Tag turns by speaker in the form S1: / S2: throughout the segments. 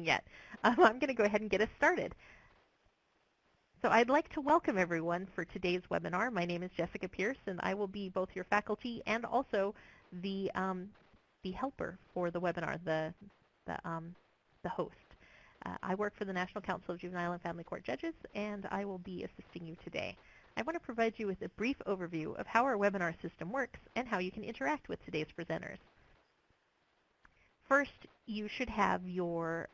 S1: yet. I'm going to go ahead and get us started. So I'd like to welcome everyone for today's webinar. My name is Jessica Pierce, and I will be both your faculty and also the helper for the webinar, the host. I work for the National Council of Juvenile and Family Court Judges, and I will be assisting you today. I want to provide you with a brief overview of how our webinar system works and how you can interact with today's presenters. First, you should have your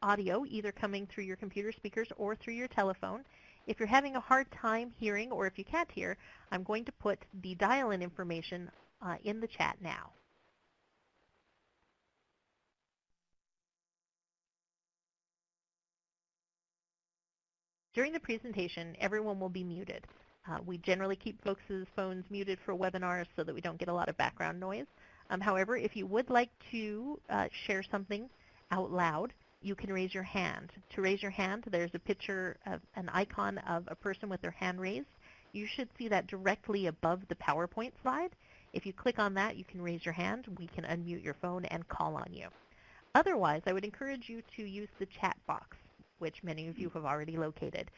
S1: audio either coming through your computer speakers or through your telephone. If you're having a hard time hearing or if you can't hear, I'm going to put the dial-in information in the chat now. During the presentation, everyone will be muted. We generally keep folks' phones muted for webinars so that we don't get a lot of background noise. However, if you would like to share something out loud, you can raise your hand. To raise your hand, there's a picture of an icon of a person with their hand raised. You should see that directly above the PowerPoint slide. If you click on that, you can raise your hand. We can unmute your phone and call on you. Otherwise, I would encourage you to use the chat box, which many of you have already located,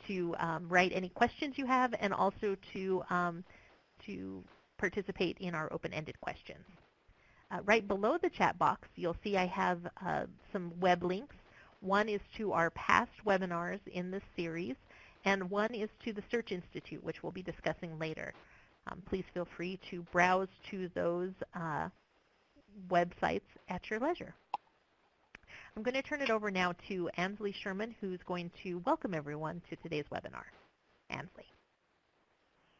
S1: to write any questions you have and also to participate in our open-ended questions. Right below the chat box, you'll see I have some web links. One is to our past webinars in this series, and one is to the Search Institute, which we'll be discussing later. Please feel free to browse to those websites at your leisure. I'm going to turn it over now to Ansley Sherman, who's going to welcome everyone to today's webinar. Ansley.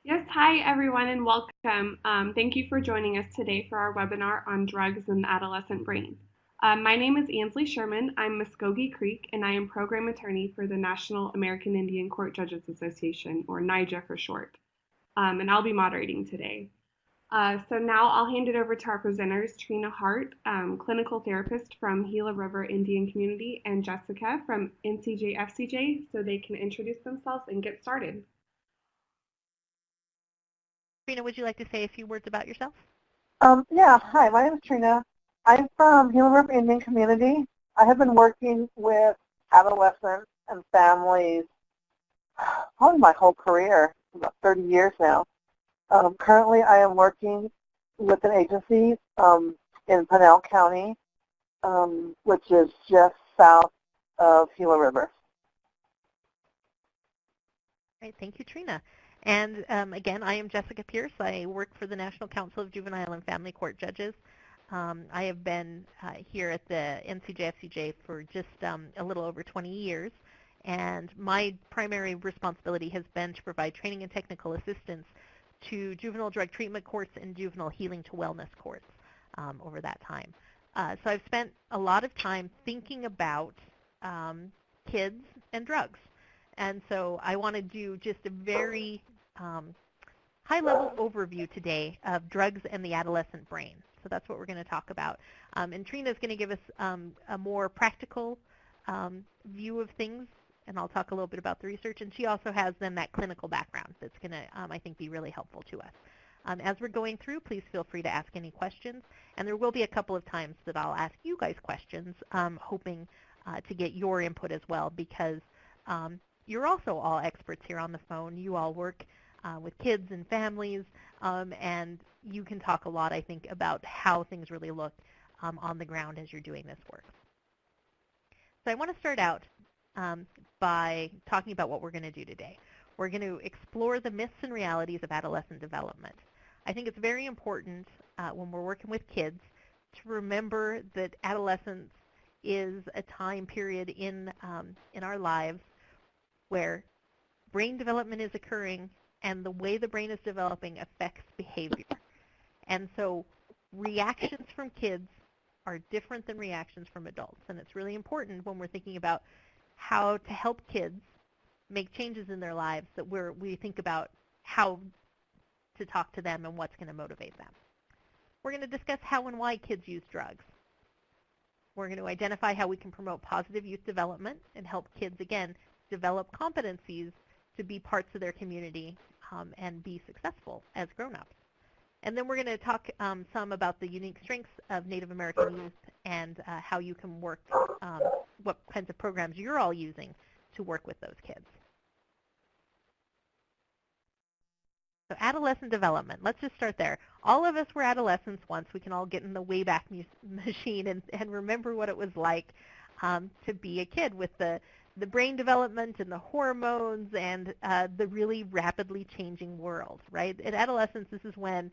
S2: Yes, hi everyone and welcome. Thank you for joining us today for our webinar on drugs and the adolescent brain. My name is Ansley Sherman. I'm Muskogee Creek and I am program attorney for the National American Indian Court Judges Association, or NIJA for short. And I'll be moderating today. So now I'll hand it over to our presenters, Trina Hart, clinical therapist from Gila River Indian Community, and Jessica from NCJ-FCJ, so they can introduce themselves and get started.
S1: Trina, would you like to say a few words about yourself?
S3: Yeah, hi, my name is Trina. I'm from Gila River Indian Community. I have been working with adolescents and families probably my whole career, about 30 years now. Currently, I am working with an agency in Pinal County, which is just south of Gila River.
S1: Great, thank you, Trina. And again, I am Jessica Pierce. I work for the National Council of Juvenile and Family Court Judges. I have been here at the NCJ-FCJ for just a little over 20 years. And my primary responsibility has been to provide training and technical assistance to juvenile drug treatment courts and juvenile healing to wellness courts over that time. So I've spent a lot of time thinking about kids and drugs. And so I want to do just a very high-level overview today of drugs and the adolescent brain. So that's what we're going to talk about. And Trina's going to give us a more practical view of things, and I'll talk a little bit about the research. And she also has then that clinical background that's going to, I think, be really helpful to us. As we're going through, please feel free to ask any questions. And there will be a couple of times that I'll ask you guys questions, hoping to get your input as well, because you're also all experts here on the phone. You all work with kids and families, and you can talk a lot, I think, about how things really look on the ground as you're doing this work. So I want to start out by talking about what we're going to do today. We're going to explore the myths and realities of adolescent development. I think it's very important when we're working with kids to remember that adolescence is a time period in our lives where brain development is occurring and the way the brain is developing affects behavior. And so reactions from kids are different than reactions from adults. And it's really important when we're thinking about how to help kids make changes in their lives that we think about how to talk to them and what's going to motivate them. We're going to discuss how and why kids use drugs. We're going to identify how we can promote positive youth development and help kids, again, develop competencies to be parts of their community and be successful as grown-ups. And then we're going to talk some about the unique strengths of Native American youth and how you can work, what kinds of programs you're all using to work with those kids. So adolescent development, let's just start there. All of us were adolescents once. We can all get in the Wayback Machine and remember what it was like to be a kid with the brain development and the hormones and the really rapidly changing world, right? In adolescence, this is when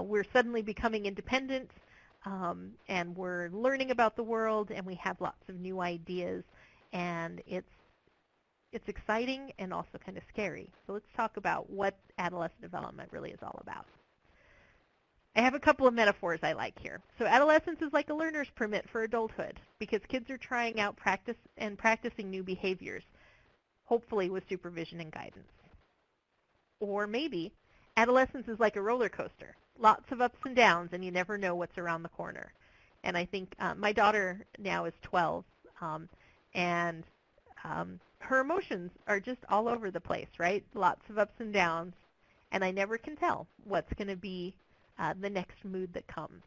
S1: we're suddenly becoming independent and we're learning about the world and we have lots of new ideas, and it's exciting and also kind of scary. So let's talk about what adolescent development really is all about. I have a couple of metaphors I like here. So adolescence is like a learner's permit for adulthood because kids are trying out practicing new behaviors, hopefully with supervision and guidance. Or maybe adolescence is like a roller coaster, lots of ups and downs, and you never know what's around the corner. And I think my daughter now is 12, and her emotions are just all over the place, right? Lots of ups and downs, and I never can tell what's going to be the next mood that comes.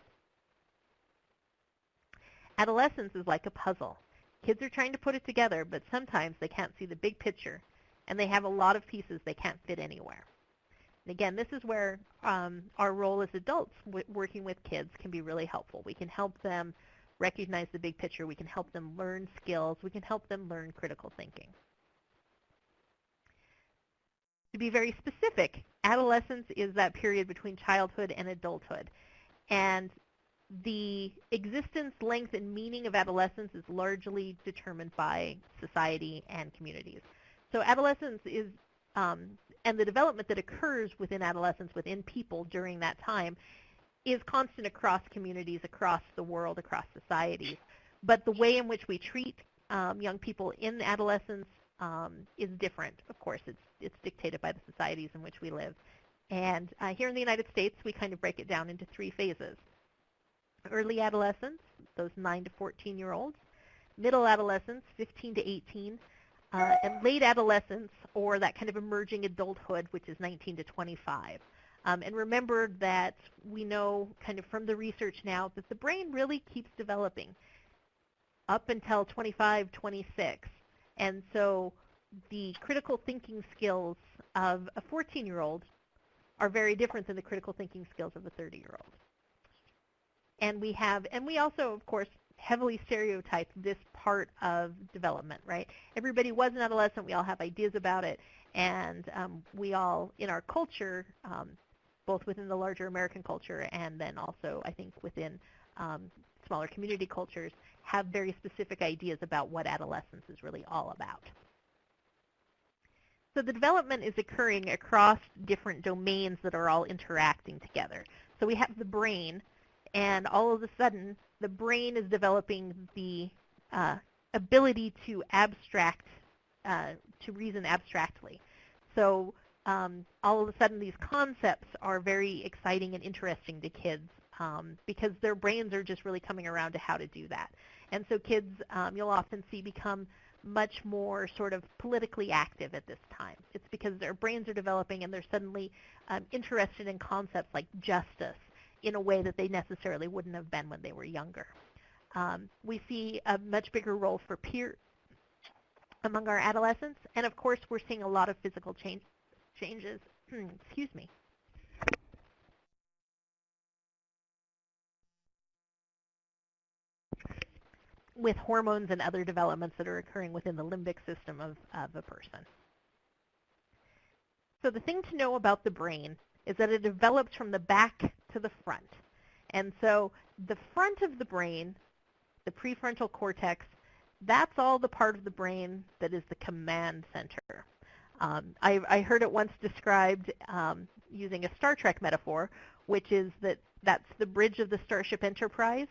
S1: Adolescence is like a puzzle. Kids are trying to put it together, but sometimes they can't see the big picture, and they have a lot of pieces they can't fit anywhere. And again, this is where our role as adults working with kids can be really helpful. We can help them recognize the big picture. We can help them learn skills. We can help them learn critical thinking. To be very specific, adolescence is that period between childhood and adulthood. And the existence, length, and meaning of adolescence is largely determined by society and communities. So adolescence is, and the development that occurs within adolescence, within people during that time, is constant across communities, across the world, across societies. But the way in which we treat young people in adolescence is different. Of course, it's dictated by the societies in which we live. And here in the United States, we kind of break it down into 3 phases. Early adolescence, those 9 to 14-year-olds. Middle adolescence, 15 to 18. And late adolescence, or that kind of emerging adulthood, which is 19 to 25. And remember that we know kind of from the research now that the brain really keeps developing up until 25, 26. And so the critical thinking skills of a 14-year-old are very different than the critical thinking skills of a 30-year-old. And we also, of course, heavily stereotype this part of development, right? Everybody was an adolescent. We all have ideas about it. And we all, in our culture, both within the larger American culture and then also, I think, within smaller community cultures, have very specific ideas about what adolescence is really all about. So the development is occurring across different domains that are all interacting together. So we have the brain, and all of a sudden, the brain is developing the ability to abstract, to reason abstractly. So all of a sudden, these concepts are very exciting and interesting to kids because their brains are just really coming around to how to do that. And so kids, you'll often see, become much more sort of politically active at this time. It's because their brains are developing and they're suddenly interested in concepts like justice in a way that they necessarily wouldn't have been when they were younger. We see a much bigger role for peer among our adolescents, and of course we're seeing a lot of physical changes, excuse me. With hormones and other developments that are occurring within the limbic system of a person. So the thing to know about the brain is that it develops from the back to the front. And so the front of the brain, the prefrontal cortex, that's all the part of the brain that is the command center. I heard it once described using a Star Trek metaphor, which is that that's the bridge of the Starship Enterprise.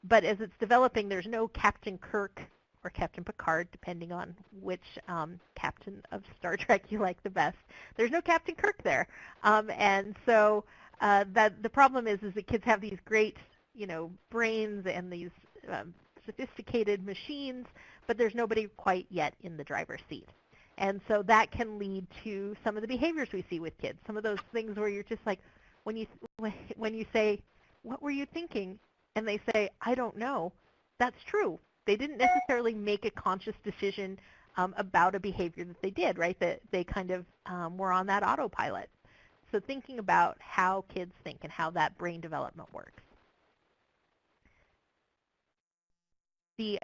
S1: But as it's developing, there's no Captain Kirk or Captain Picard, depending on which captain of Star Trek you like the best. There's no Captain Kirk there. And so that the problem is that kids have these great, brains and these sophisticated machines, but there's nobody quite yet in the driver's seat. And so that can lead to some of the behaviors we see with kids. Some of those things where you're just like, when you say, what were you thinking? and they say, I don't know, that's true. They didn't necessarily make a conscious decision about a behavior that they did, right? That they kind of were on that autopilot. So thinking about how kids think and how that brain development works. The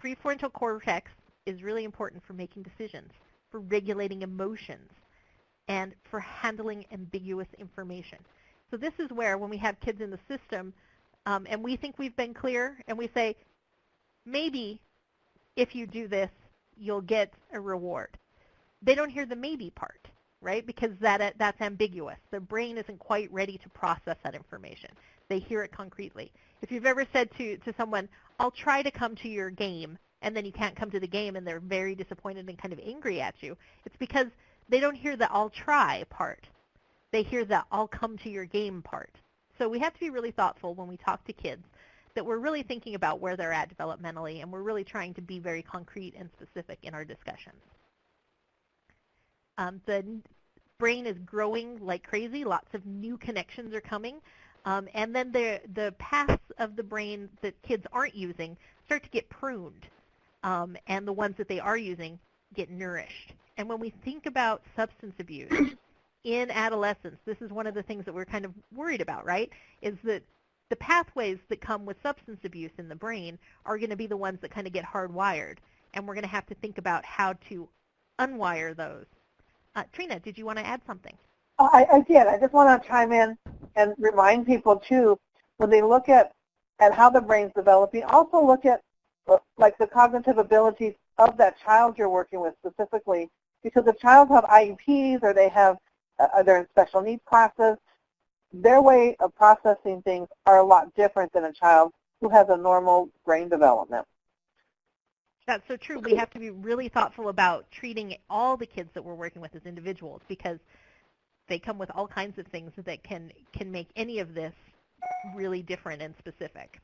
S1: prefrontal cortex is really important for making decisions, for regulating emotions, and for handling ambiguous information. So this is where, when we have kids in the system, and we think we've been clear, and we say, maybe if you do this, you'll get a reward. They don't hear the maybe part, right? Because that's ambiguous. Their brain isn't quite ready to process that information. They hear it concretely. If you've ever said to someone, I'll try to come to your game, and then you can't come to the game, and they're very disappointed and kind of angry at you, it's because they don't hear the I'll try part. They hear the I'll come to your game part. So we have to be really thoughtful when we talk to kids that we're really thinking about where they're at developmentally, and we're really trying to be very concrete and specific in our discussions. The brain is growing like crazy. Lots of new connections are coming. And then the paths of the brain that kids aren't using start to get pruned. And the ones that they are using get nourished. And when we think about substance abuse in adolescence, this is one of the things that we're kind of worried about, right? Is that the pathways that come with substance abuse in the brain are going to be the ones that kind of get hardwired. And we're going to have to think about how to unwire those. Trina, did you want to add something?
S3: I did. I just want to chime in and remind people, too, when they look at how the brain's developing, also look at like the cognitive abilities of that child you're working with specifically, because if child have IEPs or they're in special needs classes, their way of processing things are a lot different than a child who has a normal brain development.
S1: That's so true. We have to be really thoughtful about treating all the kids that we're working with as individuals, because they come with all kinds of things that can make any of this really different and specific.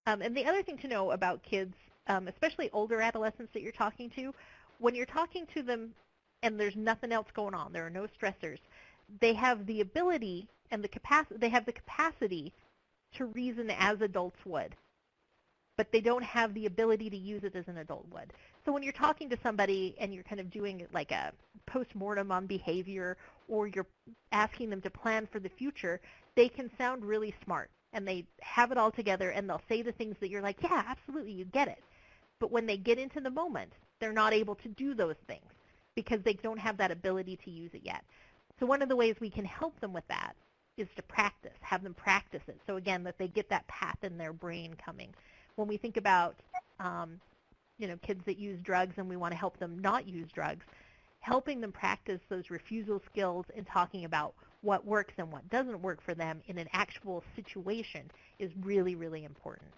S1: And the other thing to know about kids, especially older adolescents that you're talking to, when you're talking to them and there's nothing else going on, there are no stressors, they have the ability and the capacity to reason as adults would, but they don't have the ability to use it as an adult would. So when you're talking to somebody and you're kind of doing like a post-mortem on behavior, or you're asking them to plan for the future, they can sound really smart and they have it all together and they'll say the things that you're like, yeah, absolutely, you get it. But when they get into the moment, they're not able to do those things because they don't have that ability to use it yet. So one of the ways we can help them with that is to practice, have them practice it. So again, that they get that path in their brain coming. When we think about kids that use drugs and we want to help them not use drugs, helping them practice those refusal skills and talking about what works and what doesn't work for them in an actual situation is really, really important.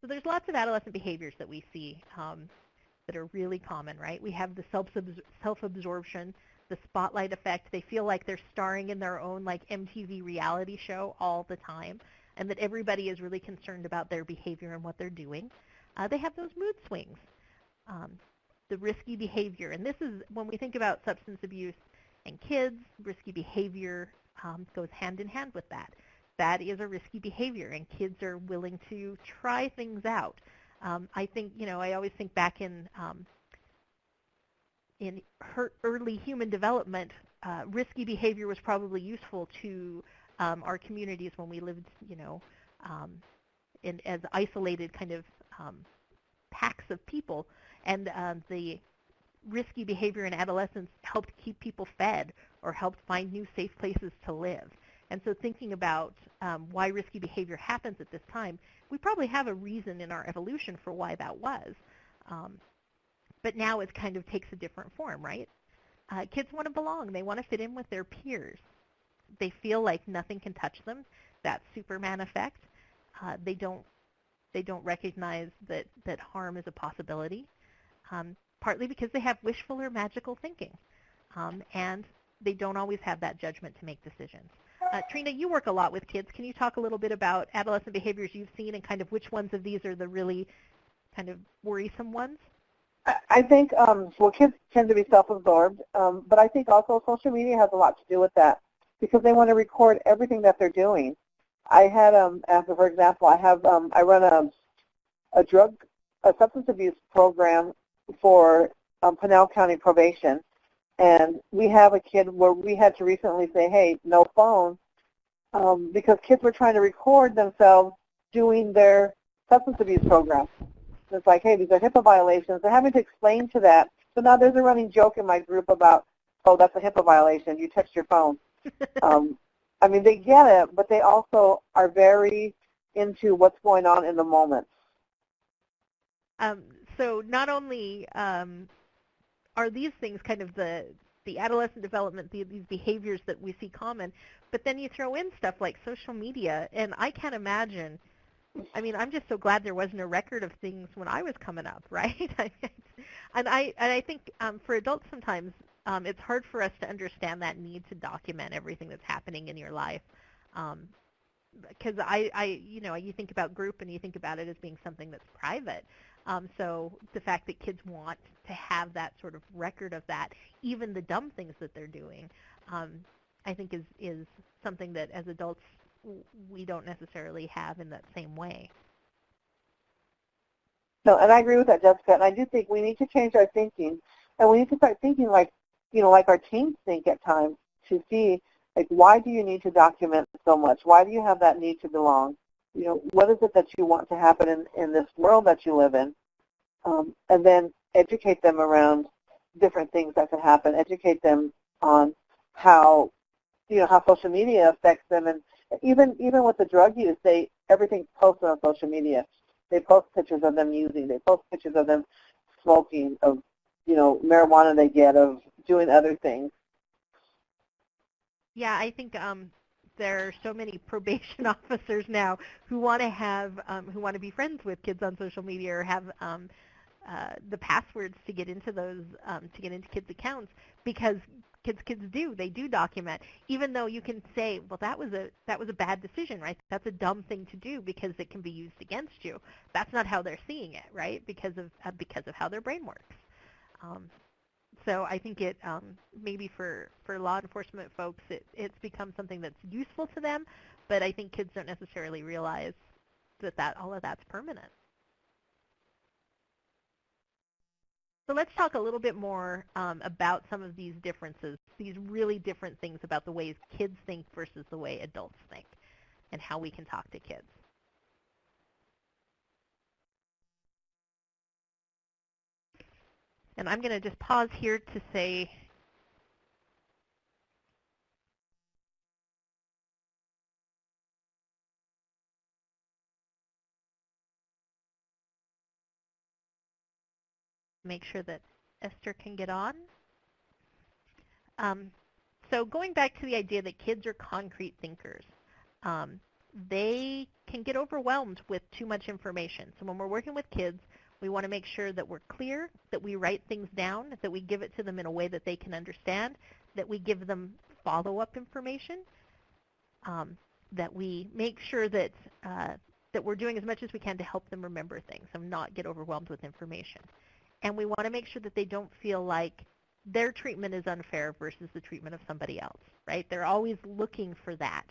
S1: So there's lots of adolescent behaviors that we see that are really common, right? We have the self-absorption, the spotlight effect. They feel like they're starring in their own like MTV reality show all the time, and that everybody is really concerned about their behavior and what they're doing. They have those mood swings, the risky behavior. And this is, when we think about substance abuse and kids, risky behavior goes hand in hand with that. That is a risky behavior, and kids are willing to try things out. I think, I always think back in early human development, risky behavior was probably useful to our communities when we lived, as isolated kind of packs of people. And the risky behavior in adolescence helped keep people fed or helped find new safe places to live. And so thinking about why risky behavior happens at this time, we probably have a reason in our evolution for why that was. But now it kind of takes a different form, right? Kids want to belong. They want to fit in with their peers. They feel like nothing can touch them. That Superman effect. They don't recognize that harm is a possibility, partly because they have wishful or magical thinking. And they don't always have that judgment to make decisions. Trina, you work a lot with kids. Can you talk a little bit about adolescent behaviors you've seen and kind of which ones of these are the really kind of worrisome ones?
S3: I think, well, kids tend to be self-absorbed, but I think also social media has a lot to do with that because they want to record everything that they're doing. I had, for example, I run a substance abuse program for Pinell County Probation, and we have a kid where we had to recently say, hey, no phone, because kids were trying to record themselves doing their substance abuse program. It's like, hey, these are HIPAA violations. They're having to explain to that. So now there's a running joke in my group about, oh, that's a HIPAA violation. You touched your phone. I mean, they get it, but they also are very into what's going on in the moment.
S1: So not only are these things kind of the adolescent development, these behaviors that we see common, but then you throw in stuff like social media, and I can't imagine. I mean, I'm just so glad there wasn't a record of things when I was coming up, right? and I think for adults sometimes it's hard for us to understand that need to document everything that's happening in your life, because you think about group and you think about it as being something that's private. So the fact that kids want to have that sort of record of that, even the dumb things that they're doing, I think is something that as adults we don't necessarily have in that same way.
S3: No, and I agree with that, Jessica. And I do think we need to change our thinking, and we need to start thinking like our teens think at times, to see, like, why do you need to document so much? Why do you have that need to belong? What is it that you want to happen in this world that you live in? And then educate them around different things that could happen. Educate them on how social media affects them, and even with the drug use, everything's posted on social media. They post pictures of them using. They post pictures of them smoking, of marijuana they get, of doing other things.
S1: Yeah, I think there are so many probation officers now who want to be friends with kids on social media, or have the passwords to get into kids' accounts, because kids do document, even though you can say, well, that was a bad decision, right? That's a dumb thing to do because it can be used against you. That's not how they're seeing it, right? Because of how their brain works. So I think it maybe for law enforcement folks, it's become something that's useful to them, but I think kids don't necessarily realize that all of that's permanent. So let's talk a little bit more about some of these differences, these really different things about the ways kids think versus the way adults think, and how we can talk to kids. And I'm going to just pause here to say, make sure that Esther can get on. So going back to the idea that kids are concrete thinkers, they can get overwhelmed with too much information. So when we're working with kids, we want to make sure that we're clear, that we write things down, that we give it to them in a way that they can understand, that we give them follow-up information, that we make sure that we're doing as much as we can to help them remember things and not get overwhelmed with information. And we want to make sure that they don't feel like their treatment is unfair versus the treatment of somebody else, right? They're always looking for that.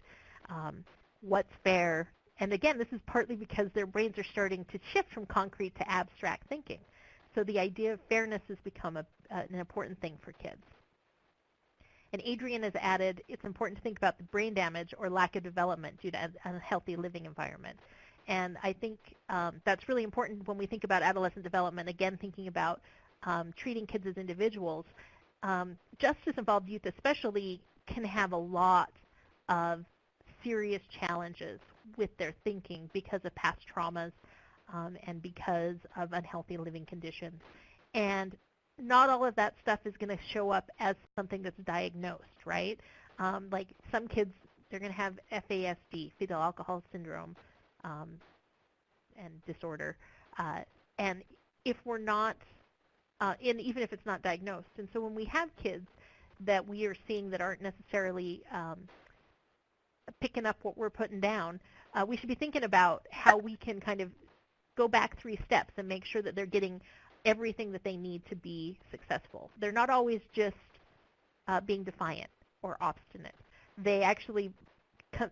S1: What's fair? And again, this is partly because their brains are starting to shift from concrete to abstract thinking. So the idea of fairness has become an important thing for kids. And Adrian has added, it's important to think about the brain damage or lack of development due to an unhealthy living environment. And I think that's really important when we think about adolescent development, again, thinking about treating kids as individuals. Justice-involved youth especially can have a lot of serious challenges with their thinking because of past traumas and because of unhealthy living conditions. And not all of that stuff is going to show up as something that's diagnosed, right? Like some kids, they're going to have FASD, fetal alcohol syndrome, and disorder. And if we're not, even if it's not diagnosed. And so when we have kids that we are seeing that aren't necessarily picking up what we're putting down, we should be thinking about how we can kind of go back 3 steps and make sure that they're getting everything that they need to be successful. They're not always just being defiant or obstinate. They actually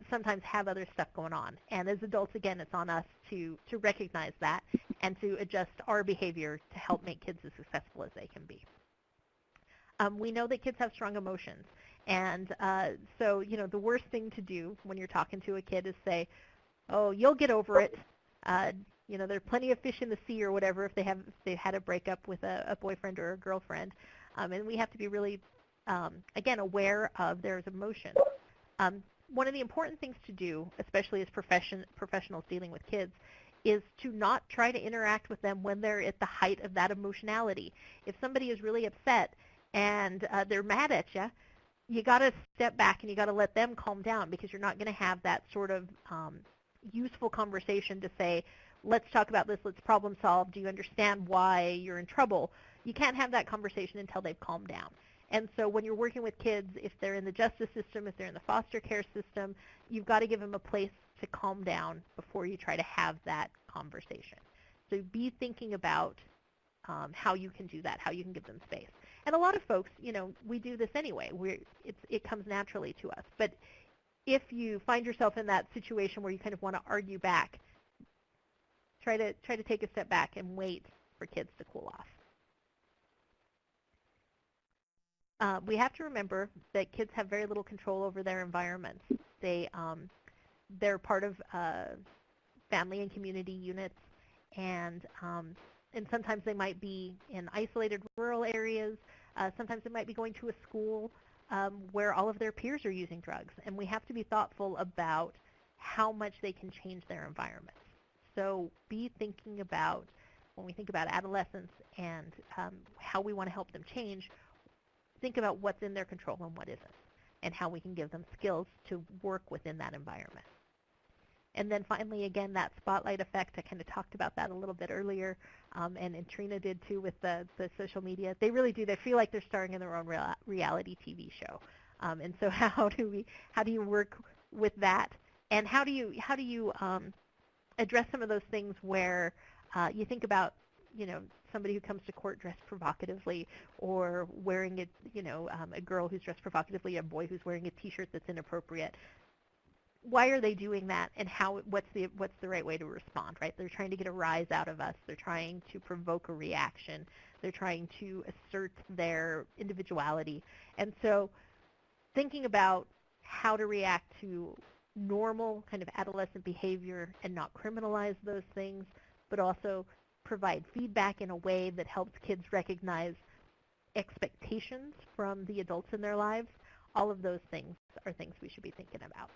S1: sometimes have other stuff going on. And as adults, again, it's on us to recognize that and to adjust our behavior to help make kids as successful as they can be. We know that kids have strong emotions. And so, the worst thing to do when you're talking to a kid is say, oh, you'll get over it. There are plenty of fish in the sea or whatever if they've had a breakup with a boyfriend or a girlfriend. And we have to be really, again, aware of their emotions. One of the important things to do, especially as professionals dealing with kids, is to not try to interact with them when they're at the height of that emotionality. If somebody is really upset and they're mad at you, you got to step back and you got to let them calm down, because you're not going to have that sort of useful conversation to say, let's talk about this, let's problem solve, do you understand why you're in trouble? You can't have that conversation until they've calmed down. And so when you're working with kids, if they're in the justice system, if they're in the foster care system, you've got to give them a place to calm down before you try to have that conversation. So be thinking about how you can do that, how you can give them space. And a lot of folks, we do this anyway. It comes naturally to us. But if you find yourself in that situation where you kind of want to argue back, try to take a step back and wait for kids to cool off. We have to remember that kids have very little control over their environments. They're part of family and community units, and sometimes they might be in isolated rural areas. Sometimes they might be going to a school where all of their peers are using drugs, and we have to be thoughtful about how much they can change their environment. So be thinking about, when we think about adolescents and how we want to help them change, think about what's in their control and what isn't, and how we can give them skills to work within that environment. And then finally, again, that spotlight effect, I kind of talked about that a little bit earlier, and Trina did too with the social media. They really do. They feel like they're starring in their own reality TV show. And so how do you work with that? And how do you address some of those things where you think about, somebody who comes to court dressed provocatively, or wearing a girl who's dressed provocatively, a boy who's wearing a T-shirt that's inappropriate. Why are they doing that, and what's the right way to respond, right? They're trying to get a rise out of us. They're trying to provoke a reaction. They're trying to assert their individuality. And so thinking about how to react to normal kind of adolescent behavior and not criminalize those things, but also provide feedback in a way that helps kids recognize expectations from the adults in their lives. All of those things are things we should be thinking about.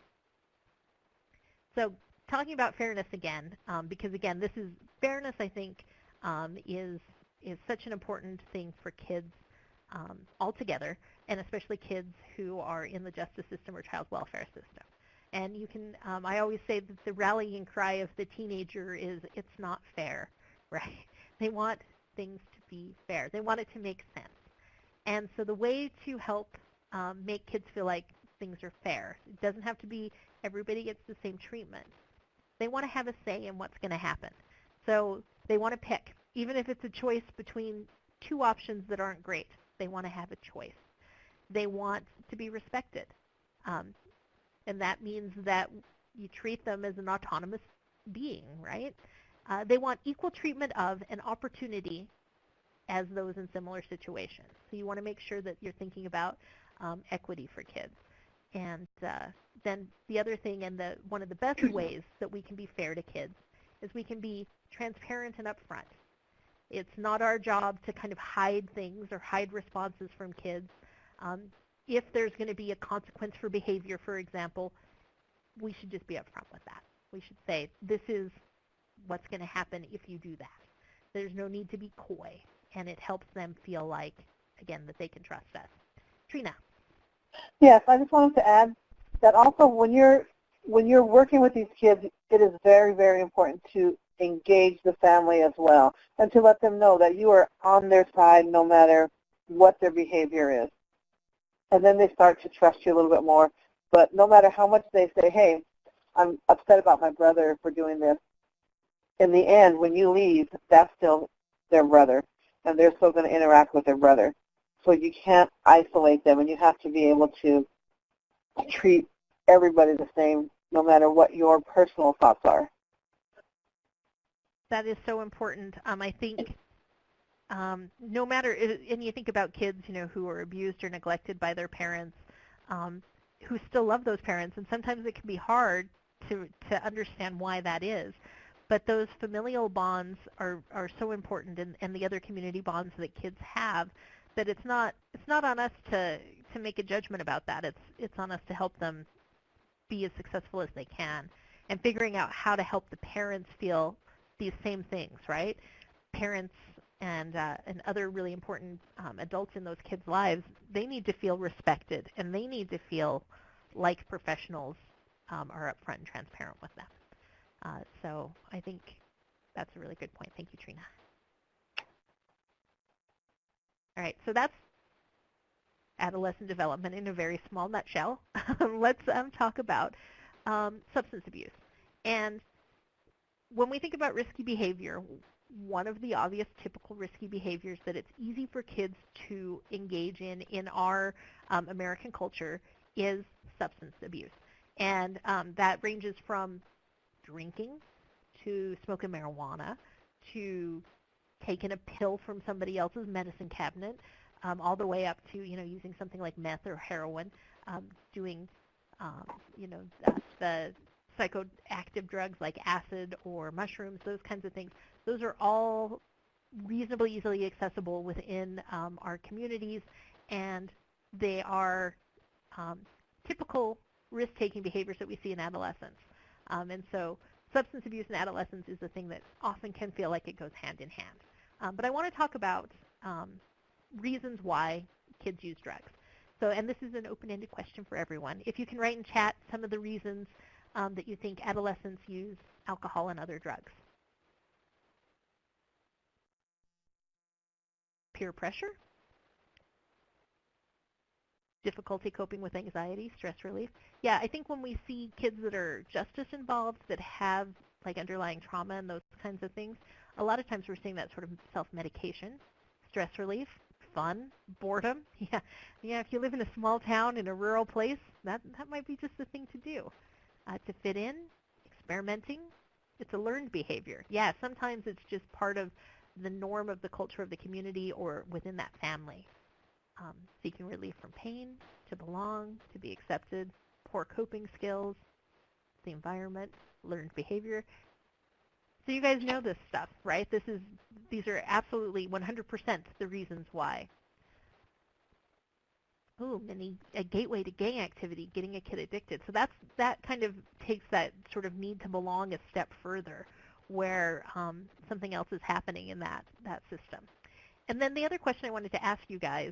S1: So talking about fairness again, because again, fairness, I think, is such an important thing for kids altogether, and especially kids who are in the justice system or child welfare system. And you can, I always say that the rallying cry of the teenager is, it's not fair, right? They want things to be fair. They want it to make sense. And so the way to help make kids feel like things are fair, it doesn't have to be everybody gets the same treatment. They want to have a say in what's going to happen. So they want to pick, even if it's a choice between two options that aren't great. They want to have a choice. They want to be respected. And that means that you treat them as an autonomous being, right? They want equal treatment of and opportunity as those in similar situations. So you want to make sure that you're thinking about equity for kids. And then the other thing, and one of the best ways that we can be fair to kids, is we can be transparent and upfront. It's not our job to kind of hide things or hide responses from kids. If there's going to be a consequence for behavior, for example, we should just be upfront with that. We should say, this is what's going to happen if you do that. There's no need to be coy, and it helps them feel like, again, that they can trust us. Trina.
S3: Yes, I just wanted to add that also when you're working with these kids, it is very, very important to engage the family as well, and to let them know that you are on their side no matter what their behavior is. And then they start to trust you a little bit more. But no matter how much they say, hey, I'm upset about my brother for doing this, in the end, when you leave, that's still their brother. and they're still going to interact with their brother. So you can't isolate them, and you have to be able to treat everybody the same, no matter what your personal thoughts are.
S1: That is so important. I think no matter, and you think about kids, who are abused or neglected by their parents, who still love those parents, and sometimes it can be hard to understand why that is. But those familial bonds are so important, and the other community bonds that kids have, that it's not on us to make a judgment about that. It's on us to help them be as successful as they can, and figuring out how to help the parents feel these same things, right? Parents and other really important adults in those kids' lives, they need to feel respected, and they need to feel like professionals are upfront and transparent with them. So I think that's a really good point. Thank you, Trina. All right, so that's adolescent development in a very small nutshell. Let's talk about substance abuse. And when we think about risky behavior, one of the obvious typical risky behaviors that it's easy for kids to engage in our American culture is substance abuse. And that ranges from drinking to smoking marijuana to taking a pill from somebody else's medicine cabinet, all the way up to, using something like meth or heroin, doing, the psychoactive drugs like acid or mushrooms, those kinds of things. Those are all reasonably easily accessible within our communities, and they are typical risk-taking behaviors that we see in adolescents. And so substance abuse in adolescence is a thing that often can feel like it goes hand in hand. But I want to talk about reasons why kids use drugs. So, and this is an open-ended question for everyone. If you can write in chat some of the reasons that you think adolescents use alcohol and other drugs. Peer pressure, difficulty coping with anxiety, stress relief. Yeah, I think when we see kids that are justice involved, that have like underlying trauma and those kinds of things, a lot of times we're seeing that sort of self-medication, stress relief, fun, boredom. Yeah. If you live in a small town in a rural place, that might be just the thing to do. To fit in, experimenting, it's a learned behavior. Yeah, sometimes it's just part of the norm of the culture of the community or within that family. Seeking relief from pain, to belong, to be accepted, poor coping skills, the environment, learned behavior. So you guys know this stuff, right? These are absolutely 100% the reasons why. Ooh, a gateway to gang activity, getting a kid addicted. So that kind of takes that sort of need to belong a step further, where something else is happening in that system. And then the other question I wanted to ask you guys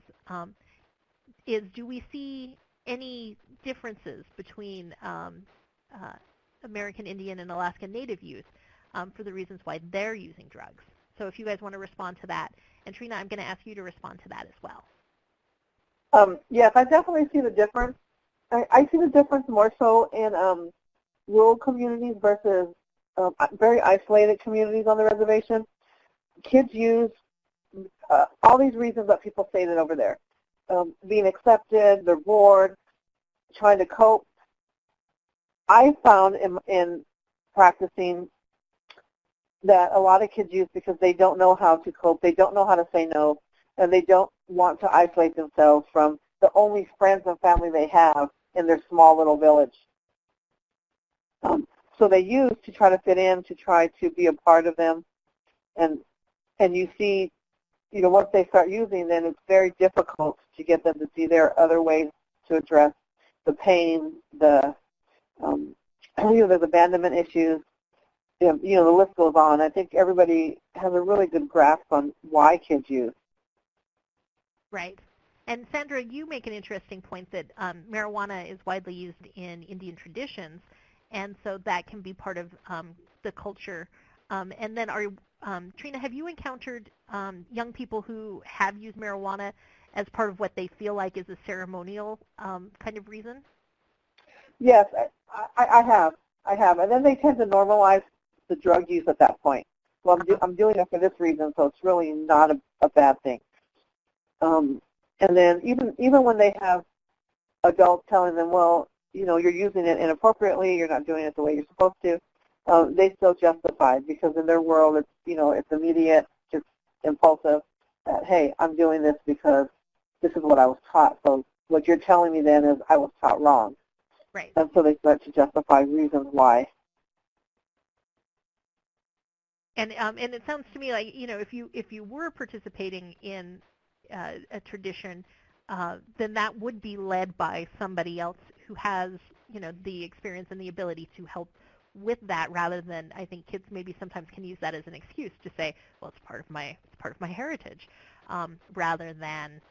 S1: is, do we see any differences between American Indian and Alaska Native youth for the reasons why they're using drugs? So if you guys want to respond to that. And Trina, I'm going to ask you to respond to that as well.
S3: Yes, I definitely see the difference. I see the difference more so in rural communities versus very isolated communities on the reservation. Kids use all these reasons that people stated over there. Being accepted, they're bored, trying to cope. I found in practicing that a lot of kids use because they don't know how to cope, they don't know how to say no, and they don't want to isolate themselves from the only friends and family they have in their small little village. So they use to try to fit in, to try to be a part of them. And you see, once they start using, then it's very difficult to get them to see there are other ways to address the pain, there's abandonment issues. The list goes on. I think everybody has a really good grasp on why kids use.
S1: Right. And Sandra, you make an interesting point that marijuana is widely used in Indian traditions, and so that can be part of the culture. And then, Trina, have you encountered young people who have used marijuana as part of what they feel like is a ceremonial kind of reason?
S3: Yes, I have. And then they tend to normalize the drug use at that point. Well, I'm doing it for this reason, so it's really not a bad thing. And then even when they have adults telling them, well, you're using it inappropriately, you're not doing it the way you're supposed to, they still justify it because in their world it's immediate, it's impulsive, that, hey, I'm doing this because this is what I was taught. So what you're telling me then is I was taught wrong.
S1: Right.
S3: And so they start to justify reasons why.
S1: And it sounds to me like, if you were participating in a tradition, then that would be led by somebody else who has, the experience and the ability to help with that, rather than, I think kids maybe sometimes can use that as an excuse to say, well, it's part of my heritage, rather than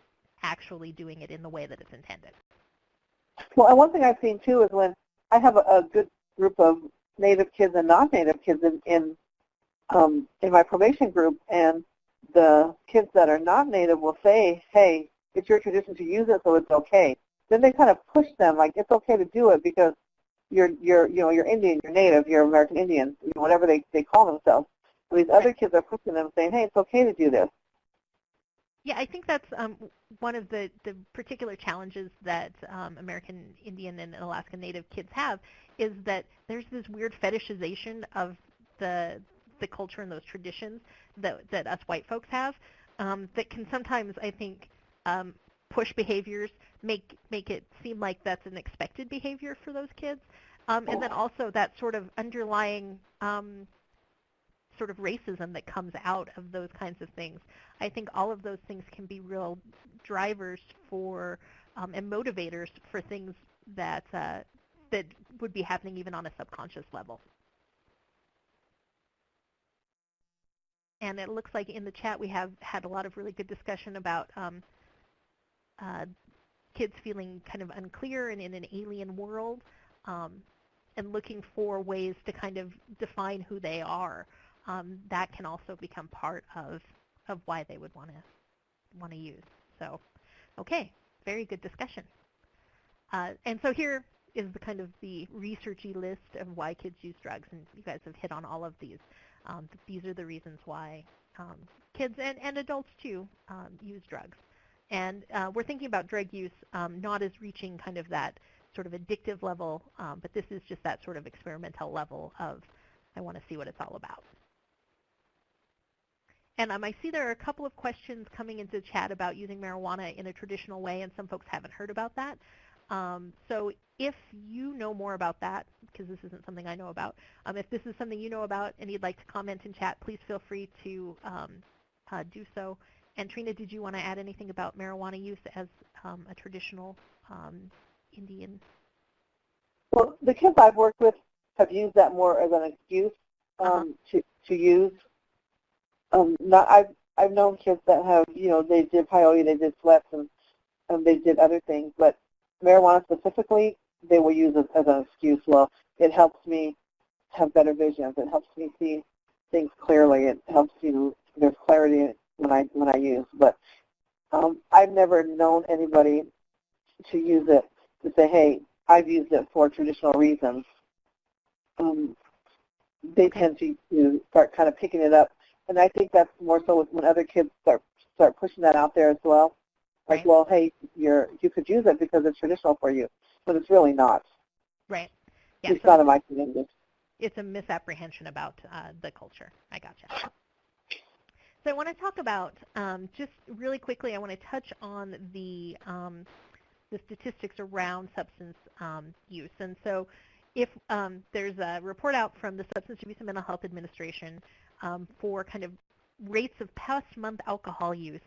S1: actually doing it in the way that it's intended.
S3: Well, and one thing I've seen too is when I have a good group of Native kids and non-Native kids in my probation group, and the kids that are not Native will say, hey, it's your tradition to use it, so it's okay. Then they kind of push them, like, it's okay to do it because you're Indian, you're Native, you're American Indian, whatever they call themselves. So these other kids are pushing them, saying, hey, it's okay to do this.
S1: Yeah, I think that's one of the particular challenges that American Indian and Alaska Native kids have, is that there's this weird fetishization of the culture and those traditions that us white folks have, that can sometimes, I think, push behaviors, make it seem like that's an expected behavior for those kids, and then also that sort of underlying sort of racism that comes out of those kinds of things. I think all of those things can be real drivers for and motivators for things that that would be happening even on a subconscious level. And it looks like in the chat we have had a lot of really good discussion about kids feeling kind of unclear and in an alien world, and looking for ways to kind of define who they are. That can also become part of why they would want to use. So, okay, very good discussion. And so here is the kind of the researchy list of why kids use drugs, and you guys have hit on all of these. These are the reasons why kids and adults too use drugs. And we're thinking about drug use not as reaching kind of that sort of addictive level, but this is just that sort of experimental level of, I want to see what it's all about. And I see there are a couple of questions coming into the chat about using marijuana in a traditional way, and some folks haven't heard about that. So if you know more about that, because this isn't something I know about, if this is something you know about and you'd like to comment in chat, please feel free to do so. And Trina, did you want to add anything about marijuana use as a traditional Indian?
S3: Well, the kids I've worked with have used that more as an excuse to use. I've known kids that have, they did peyote, they did sweats, and they did other things, but marijuana specifically, they will use it as an excuse. Well, it helps me have better visions. It helps me see things clearly. It helps there's clarity when I use. But I've never known anybody to use it to say, hey, I've used it for traditional reasons. They tend to start kind of picking it up. And I think that's more so when other kids start pushing that out there as well. Like, right. Well, hey, you could use it because it's traditional for you, but it's really not.
S1: Right. Yeah,
S3: it's not in my community.
S1: It's a misapprehension about the culture. I gotcha. So I want to talk about, just really quickly, I want to touch on the statistics around substance use. And so if there's a report out from the Substance Abuse and Mental Health Administration for kind of rates of past-month alcohol use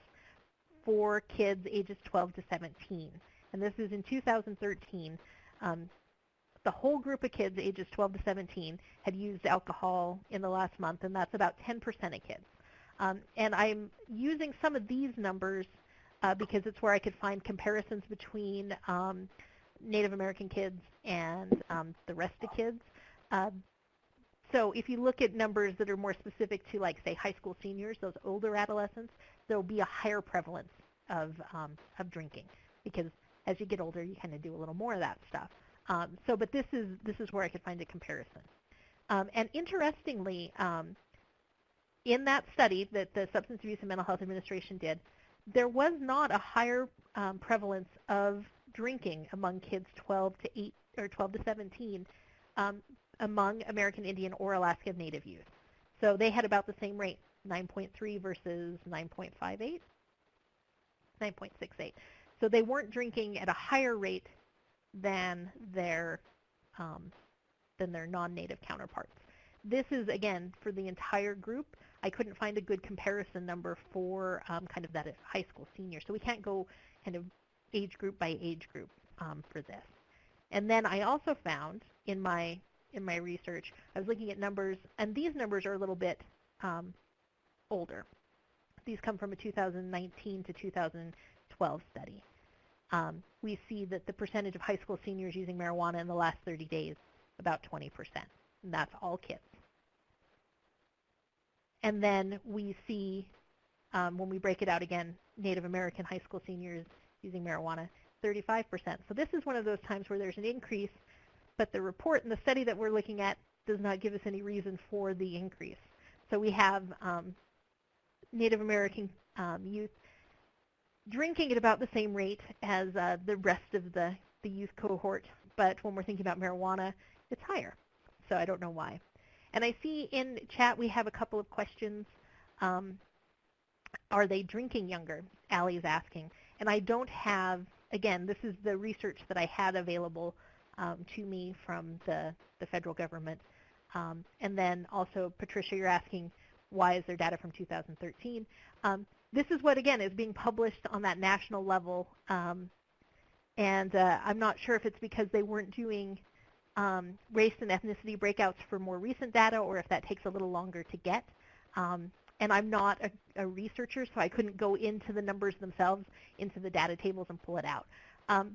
S1: for kids ages 12 to 17. And this is in 2013. The whole group of kids ages 12 to 17 had used alcohol in the last month, and that's about 10% of kids. And I'm using some of these numbers because it's where I could find comparisons between Native American kids and the rest of kids. So if you look at numbers that are more specific to, like, say, high school seniors, those older adolescents, there will be a higher prevalence of drinking, because as you get older, you kind of do a little more of that stuff. But this is where I could find a comparison. And interestingly, in that study that the Substance Abuse and Mental Health Administration did, there was not a higher prevalence of drinking among kids 12 to 8 or 12 to 17 among American Indian or Alaska Native youth. So they had about the same rate, 9.3 versus 9.58, 9.68. So they weren't drinking at a higher rate than their non-native counterparts. This is, again, for the entire group. I couldn't find a good comparison number for kind of that high school senior. So we can't go kind of age group by age group for this. And then I also found in my research, I was looking at numbers, and these numbers are a little bit older. These come from a 2019 to 2012 study. We see that the percentage of high school seniors using marijuana in the last 30 days, about 20%, and that's all kids. And then we see, when we break it out again, Native American high school seniors using marijuana, 35%. So this is one of those times where there's an increase, but the report and the study that we're looking at does not give us any reason for the increase. So we have Native American youth drinking at about the same rate as the rest of the youth cohort, but when we're thinking about marijuana, it's higher. So I don't know why. And I see in chat we have a couple of questions. Are they drinking younger? Allie is asking. And I don't have, again, this is the research that I had available to me from the federal government. And then also, Patricia, you're asking, why is there data from 2013? This is what, again, is being published on that national level. And I'm not sure if it's because they weren't doing race and ethnicity breakouts for more recent data, or if that takes a little longer to get. And I'm not a researcher, so I couldn't go into the numbers themselves, into the data tables and pull it out.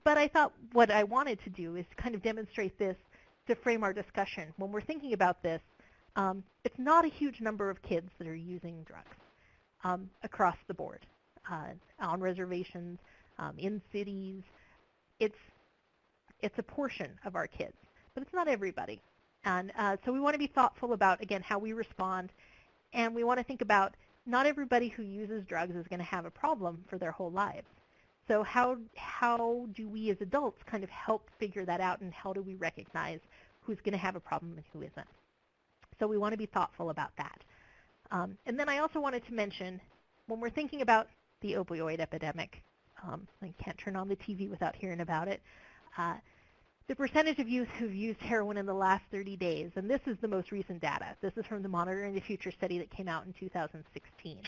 S1: But I thought what I wanted to do is kind of demonstrate this to frame our discussion. When we're thinking about this, it's not a huge number of kids that are using drugs across the board, on reservations, in cities. It's a portion of our kids, but it's not everybody. And so we want to be thoughtful about, again, how we respond, and we want to think about not everybody who uses drugs is going to have a problem for their whole lives. So how do we as adults kind of help figure that out, and how do we recognize who's going to have a problem and who isn't? So we want to be thoughtful about that. And then I also wanted to mention, when we're thinking about the opioid epidemic, I can't turn on the TV without hearing about it, the percentage of youth who've used heroin in the last 30 days, and this is the most recent data. This is from the Monitoring the Future study that came out in 2016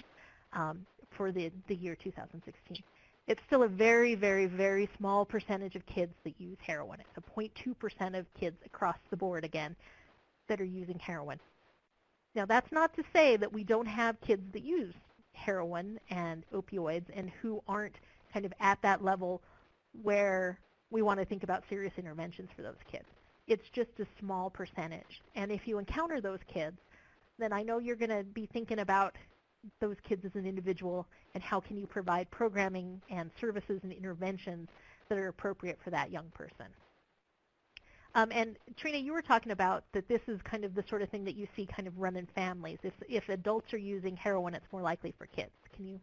S1: for the year 2016. It's still a very, very, very small percentage of kids that use heroin. It's a 0.2% of kids across the board, again, that are using heroin. Now, that's not to say that we don't have kids that use heroin and opioids and who aren't kind of at that level where we want to think about serious interventions for those kids. It's just a small percentage. And if you encounter those kids, then I know you're going to be thinking about those kids as an individual and how can you provide programming and services and interventions that are appropriate for that young person. And Trina, you were talking about that this is kind of the sort of thing that you see kind of run in families. If adults are using heroin, it's more likely for kids. Can you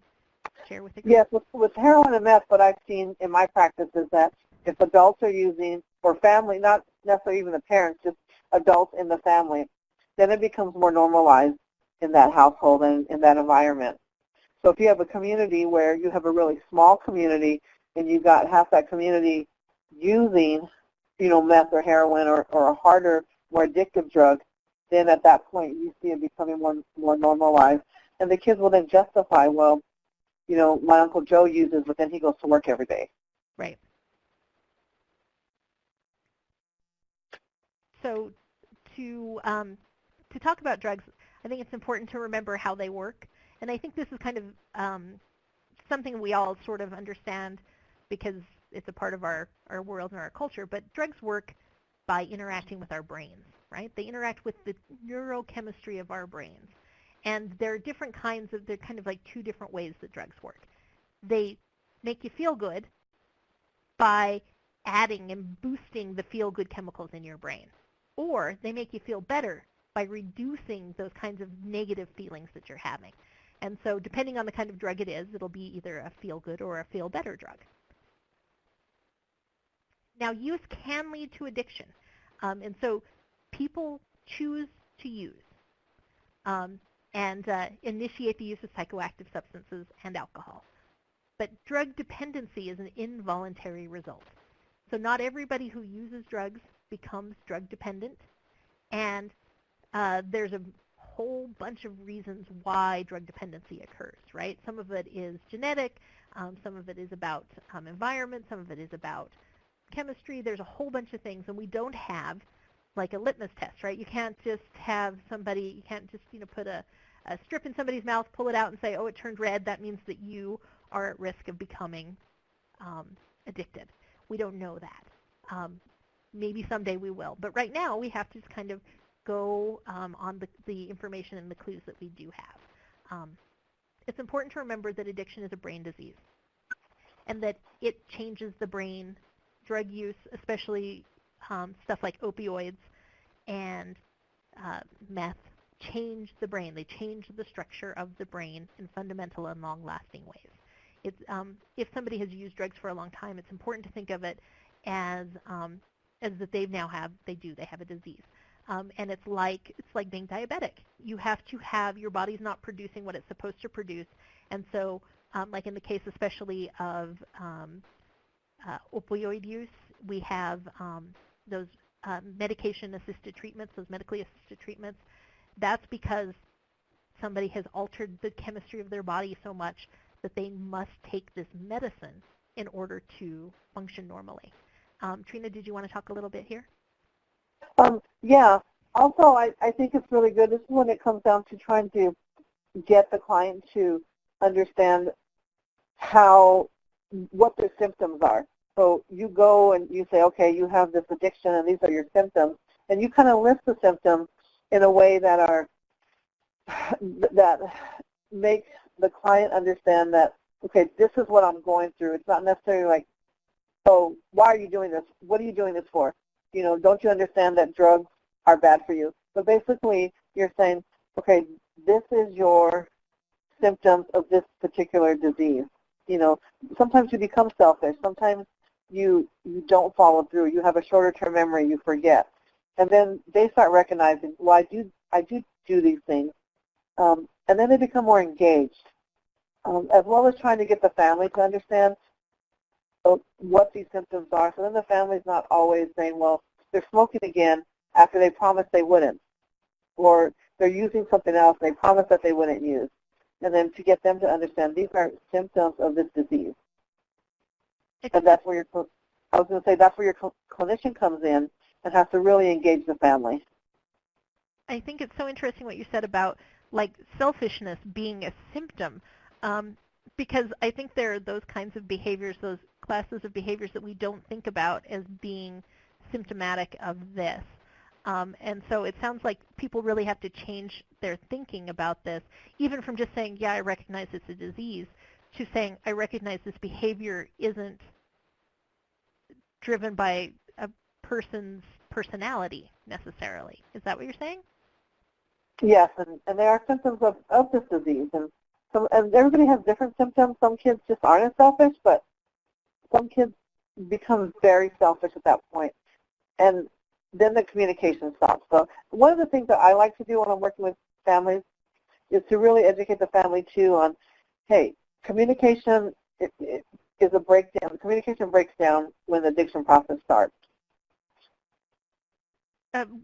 S1: share with the group?
S3: Yes, with heroin and meth, what I've seen in my practice is that if adults are using, or family, not necessarily even the parents, just adults in the family, then it becomes more normalized in that household and in that environment. So if you have a community where you have a really small community and you've got half that community using, meth or heroin or a harder, more addictive drug, then at that point you see it becoming more normalized. And the kids will then justify, well, my Uncle Joe uses, but then he goes to work every day.
S1: Right. So to talk about drugs, I think it's important to remember how they work. And I think this is kind of something we all sort of understand because it's a part of our world and our culture. But drugs work by interacting with our brains, right? They interact with the neurochemistry of our brains. And there are different kinds of, they're kind of like two different ways that drugs work. They make you feel good by adding and boosting the feel-good chemicals in your brain. Or they make you feel better by reducing those kinds of negative feelings that you're having. And so depending on the kind of drug it is, it'll be either a feel-good or a feel-better drug. Now, use can lead to addiction. And so people choose to use and initiate the use of psychoactive substances and alcohol. But drug dependency is an involuntary result. So not everybody who uses drugs becomes drug dependent, and there's a whole bunch of reasons why drug dependency occurs, right? Some of it is genetic, some of it is about environment, some of it is about chemistry. There's a whole bunch of things, and we don't have like a litmus test, right? You can't just have somebody, you can't just put a strip in somebody's mouth, pull it out, and say, oh, it turned red. That means that you are at risk of becoming addicted. We don't know that. Maybe someday we will, but right now we have to just kind of go on the information and the clues that we do have. It's important to remember that addiction is a brain disease and that it changes the brain. Drug use, especially stuff like opioids and meth, change the brain. They change the structure of the brain in fundamental and long-lasting ways. It's, if somebody has used drugs for a long time, it's important to think of it as that they have a disease. And it's like being diabetic. You have to have, your body's not producing what it's supposed to produce. And so, like in the case especially of opioid use, we have those medication-assisted treatments, those medically assisted treatments. That's because somebody has altered the chemistry of their body so much that they must take this medicine in order to function normally. Trina, did you want to talk a little bit here?
S3: Yeah. Also, I think it's really good. This is when it comes down to trying to get the client to understand what their symptoms are. So you go and you say, okay, you have this addiction and these are your symptoms, and you kind of list the symptoms in a way that make the client understand that, okay, this is what I'm going through. It's not necessarily like, oh, why are you doing this? What are you doing this for? Don't you understand that drugs are bad for you? But basically, you're saying, okay, this is your symptoms of this particular disease. Sometimes you become selfish. Sometimes you don't follow through. You have a shorter-term memory. You forget. And then they start recognizing, well, I do these things. And then they become more engaged, as well as trying to get the family to understand what these symptoms are. So then the family's not always saying, well, they're smoking again after they promised they wouldn't, or they're using something else and they promised that they wouldn't use. And then to get them to understand these are symptoms of this disease. And that's where that's where your clinician comes in and has to really engage the family.
S1: I think it's so interesting what you said about like selfishness being a symptom, because I think there are those kinds of behaviors, those classes of behaviors that we don't think about as being symptomatic of this. And so it sounds like people really have to change their thinking about this, even from just saying, yeah, I recognize it's a disease, to saying, I recognize this behavior isn't driven by a person's personality necessarily. Is that what you're saying?
S3: Yes, and there are symptoms of this disease. And everybody has different symptoms. Some kids just aren't as selfish, but some kids become very selfish at that point. And then the communication stops. So one of the things that I like to do when I'm working with families is to really educate the family, too, on, hey, communication is a breakdown. Communication breaks down when the addiction process starts.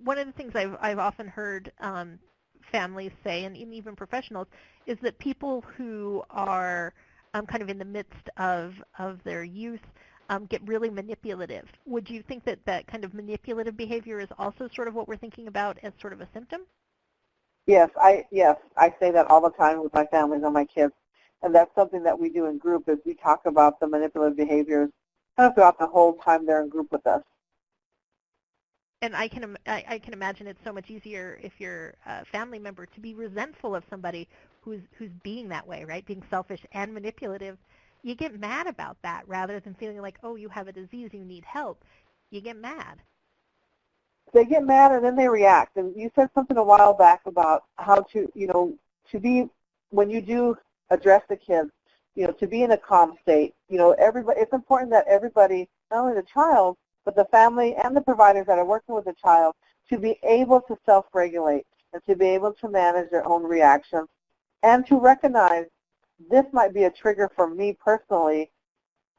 S1: One of the things I've often heard families say, and even professionals, is that people who are kind of in the midst of their use get really manipulative. Would you think that that kind of manipulative behavior is also sort of what we're thinking about as sort of a symptom?
S3: Yes, I say that all the time with my families and my kids, and that's something that we do in group. Is we talk about the manipulative behaviors kind of throughout the whole time they're in group with us.
S1: And I can imagine it's so much easier if you're a family member to be resentful of somebody who's being that way, right? Being selfish and manipulative. You get mad about that rather than feeling like, oh, you have a disease, you need help. You get mad.
S3: they get mad and then they react. And you said something a while back about how to, to be, when you do address the kids, to be in a calm state. Everybody, it's important that everybody, not only the child, but the family and the providers that are working with the child, to be able to self-regulate and to be able to manage their own reactions and to recognize this might be a trigger for me personally,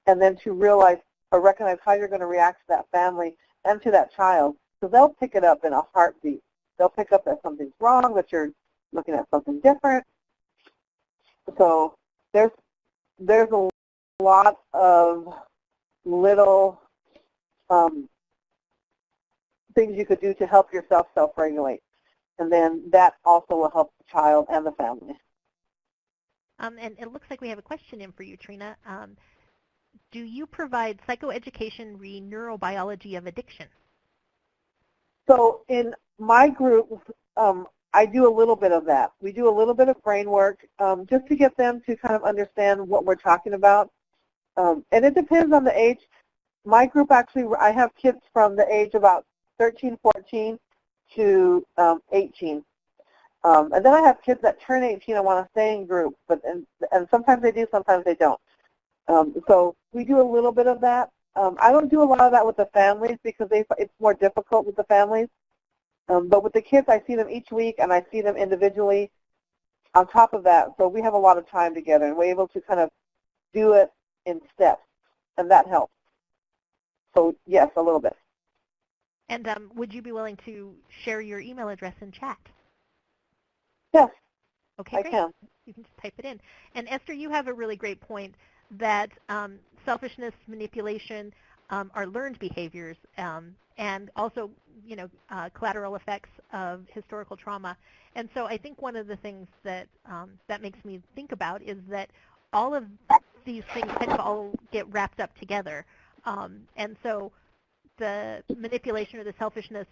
S3: and then to realize or recognize how you're going to react to that family and to that child. So they'll pick it up in a heartbeat. They'll pick up that something's wrong, that you're looking at something different. So there's a lot of little things you could do to help yourself self-regulate. And then that also will help the child and the family.
S1: And it looks like we have a question in for you, Trina. Do you provide psychoeducation neurobiology of addiction?
S3: So in my group, I do a little bit of that. We do a little bit of brain work just to get them to kind of understand what we're talking about. And it depends on the age. My group actually, I have kids from the age about 13, 14 to 18. And then I have kids that turn 18 and want to stay in group, and sometimes they do, sometimes they don't. So we do a little bit of that. I don't do a lot of that with the families because it's more difficult with the families. But with the kids, I see them each week, and I see them individually on top of that. So we have a lot of time together, and we're able to kind of do it in steps, and that helps. So yes, a little bit.
S1: And would you be willing to share your email address in chat?
S3: Yes,
S1: okay, great.
S3: I can.
S1: You can just type it in. And Esther, you have a really great point that selfishness, manipulation are learned behaviors, and also, collateral effects of historical trauma. And so I think one of the things that that makes me think about is that all of these things kind of all get wrapped up together. And so the manipulation or the selfishness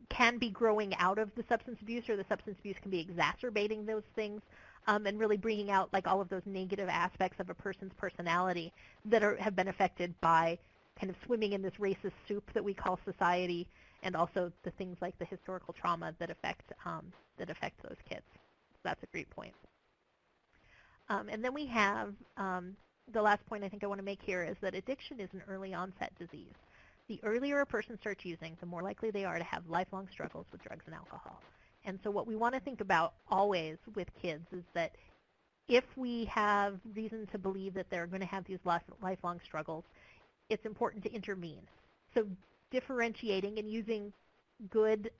S1: can be growing out of the substance abuse, or the substance abuse can be exacerbating those things, and really bringing out like all of those negative aspects of a person's personality that have been affected by kind of swimming in this racist soup that we call society, and also the things like the historical trauma that affect those kids. So that's a great point. And then we have the last point I think I want to make here is that addiction is an early onset disease. The earlier a person starts using, the more likely they are to have lifelong struggles with drugs and alcohol. And so what we want to think about always with kids is that if we have reason to believe that they're going to have these lifelong struggles, it's important to intervene. So differentiating and using good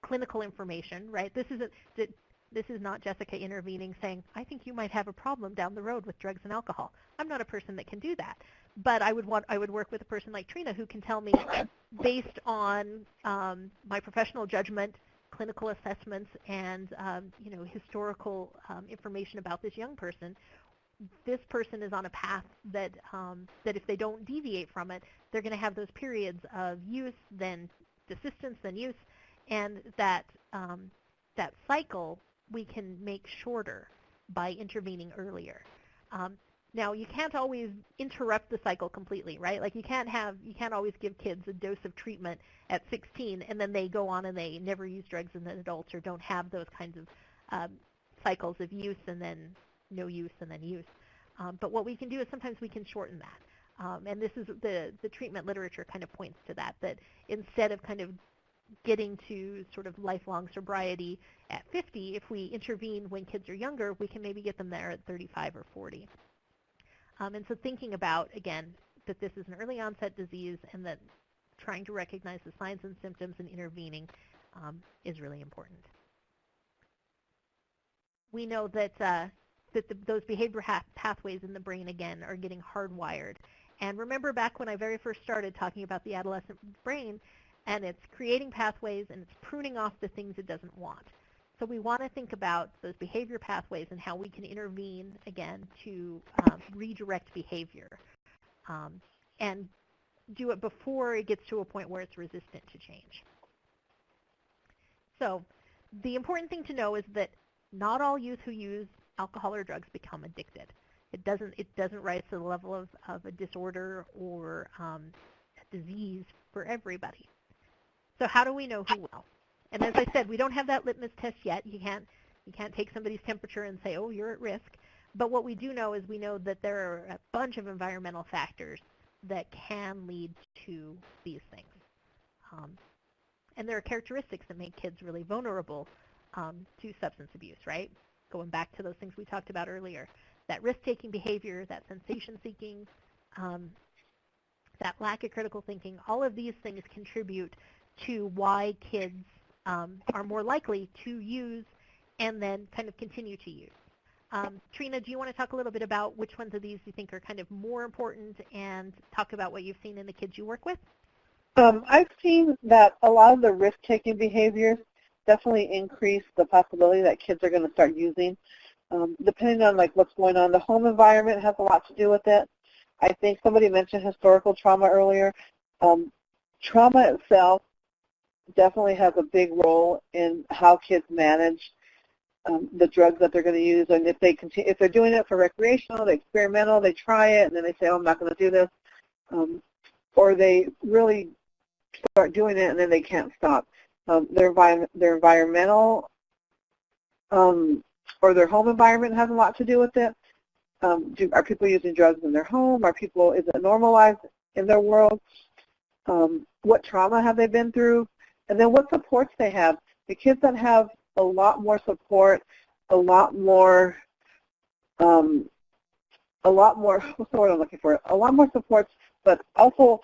S1: clinical information, right? This is not Jessica intervening saying, I think you might have a problem down the road with drugs and alcohol. I'm not a person that can do that. But I would work with a person like Trina who can tell me, based on my professional judgment, clinical assessments, and historical information about this young person, this person is on a path that if they don't deviate from it, they're going to have those periods of use, then desistance, then use, and that cycle we can make shorter by intervening earlier. Now, you can't always interrupt the cycle completely, right? Like you can't always give kids a dose of treatment at 16 and then they go on and they never use drugs as adults, or don't have those kinds of cycles of use and then no use and then use. But what we can do is sometimes we can shorten that. And this is the treatment literature kind of points to that instead of kind of getting to sort of lifelong sobriety at 50, if we intervene when kids are younger, we can maybe get them there at 35 or 40. And so thinking about, again, that this is an early onset disease and that trying to recognize the signs and symptoms and intervening is really important. We know that those behavior pathways in the brain, again, are getting hardwired. And remember back when I very first started talking about the adolescent brain, and it's creating pathways and it's pruning off the things it doesn't want. So we want to think about those behavior pathways and how we can intervene, again, to redirect behavior and do it before it gets to a point where it's resistant to change. So the important thing to know is that not all youth who use alcohol or drugs become addicted. It doesn't rise to the level of a disorder or a disease for everybody. So how do we know who will? And as I said, we don't have that litmus test yet. You can't take somebody's temperature and say, oh, you're at risk. But what we do know is we know that there are a bunch of environmental factors that can lead to these things. And there are characteristics that make kids really vulnerable to substance abuse, right? Going back to those things we talked about earlier. That risk-taking behavior, that sensation-seeking, that lack of critical thinking, all of these things contribute to why kids are more likely to use and then kind of continue to use. Trina, do you want to talk a little bit about which ones of these you think are kind of more important and talk about what you've seen in the kids you work with?
S3: I've seen that a lot of the risk-taking behaviors definitely increase the possibility that kids are going to start using. Depending on like what's going on, the home environment has a lot to do with it. I think somebody mentioned historical trauma earlier. Trauma itself definitely has a big role in how kids manage the drugs that they're going to use, and if they're doing it for recreational, they experimental, they try it, and then they say, "Oh, I'm not going to do this," or they really start doing it and then they can't stop. Their environmental or their home environment has a lot to do with it. Are people using drugs in their home? Is it normalized in their world? What trauma have they been through? And then what supports they have. The kids that have a lot more support, a lot more, what's the word I'm looking for? A lot more supports, but also,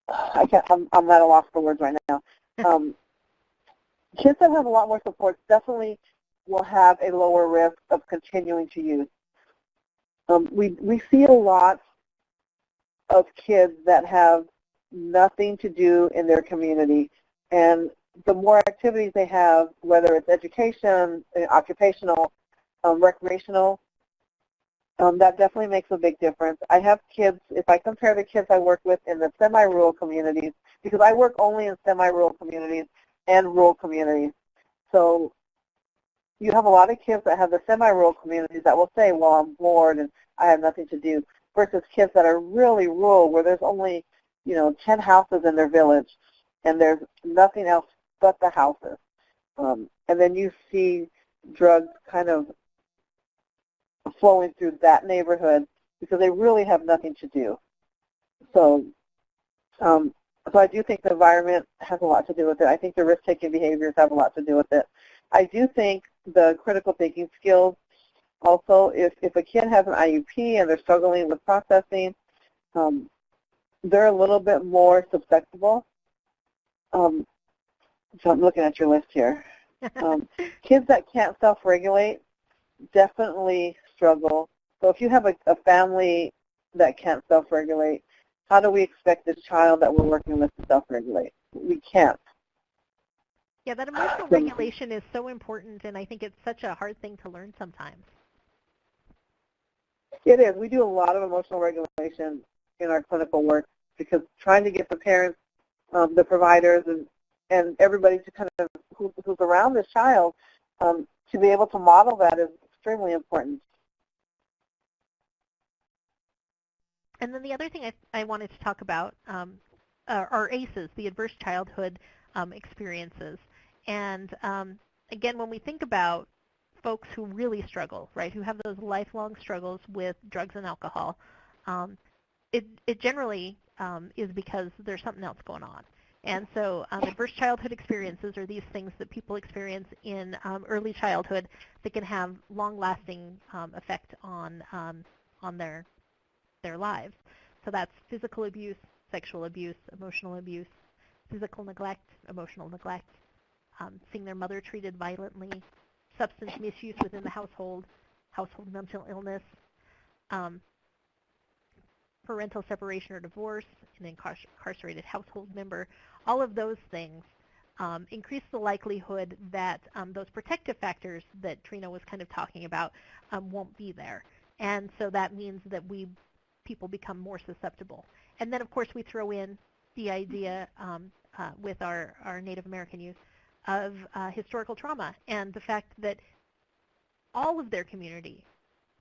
S3: I'm at a loss for words right now. Kids that have a lot more supports definitely will have a lower risk of continuing to use. We see a lot of kids that have nothing to do in their community, and the more activities they have, whether it's education, occupational, recreational, that definitely makes a big difference. I have kids, if I compare the kids I work with in the semi-rural communities, because I work only in semi-rural communities and rural communities, so you have a lot of kids that have the semi-rural communities that will say, well, I'm bored and I have nothing to do, versus kids that are really rural where there's only, 10 houses in their village and there's nothing else but the houses. And then you see drugs kind of flowing through that neighborhood because they really have nothing to do. So I do think the environment has a lot to do with it. I think the risk-taking behaviors have a lot to do with it. I do think the critical thinking skills also, if a kid has an IUP and they're struggling with processing, they're a little bit more susceptible. So I'm looking at your list here. Kids that can't self-regulate definitely struggle. So if you have a family that can't self-regulate, how do we expect this child that we're working with to self-regulate? We can't.
S1: Yeah, that emotional regulation is so important, and I think it's such a hard thing to learn sometimes.
S3: It is. We do a lot of emotional regulation in our clinical work because trying to get the parents, the providers, and everybody to kind of who's around this child to be able to model that is extremely important.
S1: And then the other thing I wanted to talk about are ACEs, the adverse childhood experiences. And again, when we think about folks who really struggle, right, who have those lifelong struggles with drugs and alcohol, it generally is because there's something else going on. And so adverse childhood experiences are these things that people experience in early childhood that can have long-lasting effect on their lives. So that's physical abuse, sexual abuse, emotional abuse, physical neglect, emotional neglect, seeing their mother treated violently, substance misuse within the household mental illness, parental separation or divorce, an incarcerated household member. All of those things increase the likelihood that those protective factors that Trina was kind of talking about won't be there. And so that means that people become more susceptible. And then, of course, we throw in the idea with our Native American youth of historical trauma and the fact that all of your community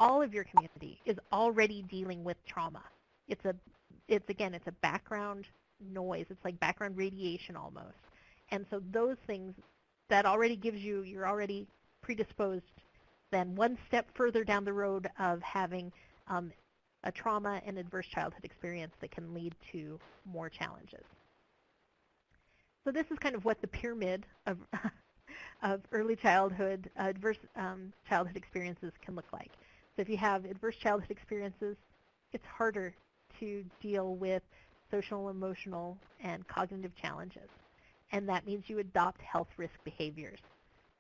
S1: is already dealing with trauma. It's a background noise. It's like background radiation almost. And so those things, that already gives you, you're already predisposed then one step further down the road of having a trauma and adverse childhood experience that can lead to more challenges. So this is kind of what the pyramid of, of early childhood, adverse childhood experiences can look like. So if you have adverse childhood experiences, it's harder to deal with social, emotional, and cognitive challenges. And that means you adopt health risk behaviors,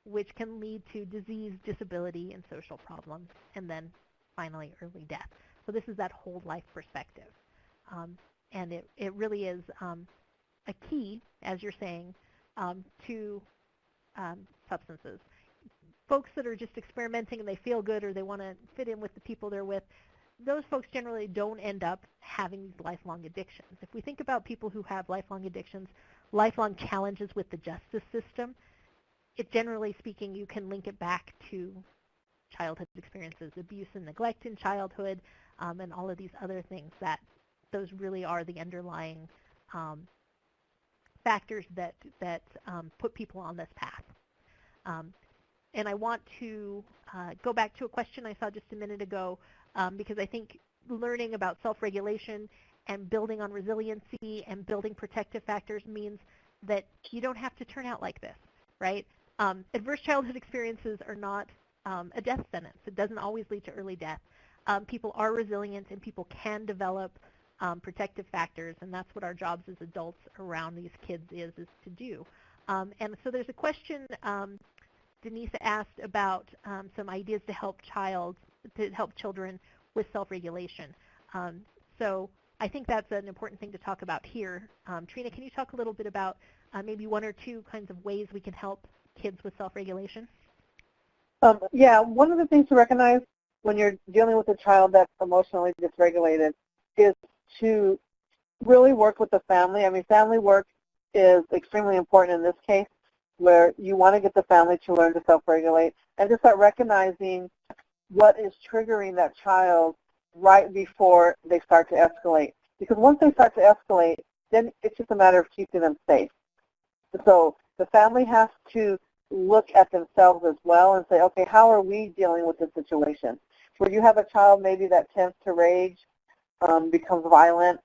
S1: which can lead to disease, disability, and social problems, and then finally early death. So this is that whole life perspective. And it really is a key, as you're saying, to substances. Folks that are just experimenting and they feel good or they want to fit in with the people they're with, those folks generally don't end up having these lifelong addictions. If we think about people who have lifelong addictions, lifelong challenges with the justice system, it generally speaking, you can link it back to childhood experiences, abuse and neglect in childhood, and all of these other things. That those really are the underlying factors that put people on this path. And I want to go back to a question I saw just a minute ago, because I think learning about self-regulation and building on resiliency and building protective factors means that you don't have to turn out like this, right? Adverse childhood experiences are not a death sentence. It doesn't always lead to early death. People are resilient and people can develop protective factors, and that's what our jobs as adults around these kids is to do. And so there's a question Denise asked about some ideas to help children with self-regulation. So I think that's an important thing to talk about here. Trina, can you talk a little bit about maybe one or two kinds of ways we can help kids with self-regulation?
S3: Yeah, one of the things to recognize when you're dealing with a child that's emotionally dysregulated is to really work with the family. I mean, family work is extremely important in this case, where you want to get the family to learn to self-regulate and to start recognizing what is triggering that child right before they start to escalate. Because once they start to escalate, then it's just a matter of keeping them safe. So the family has to look at themselves as well and say, okay, how are we dealing with this situation? Where you have a child maybe that tends to rage, becomes violent,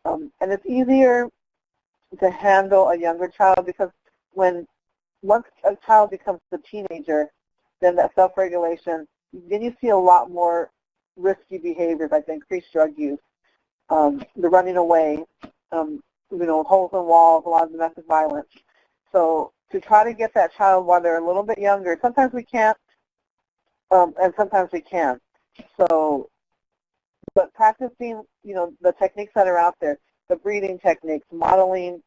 S3: and it's easier to handle a younger child because once a child becomes a teenager, then that self-regulation, then you see a lot more risky behaviors, like the increased drug use, the running away, holes in walls, a lot of domestic violence. So to try to get that child while they're a little bit younger, sometimes we can't, and sometimes we can. So, but practicing, the techniques that are out there, the breathing techniques, modeling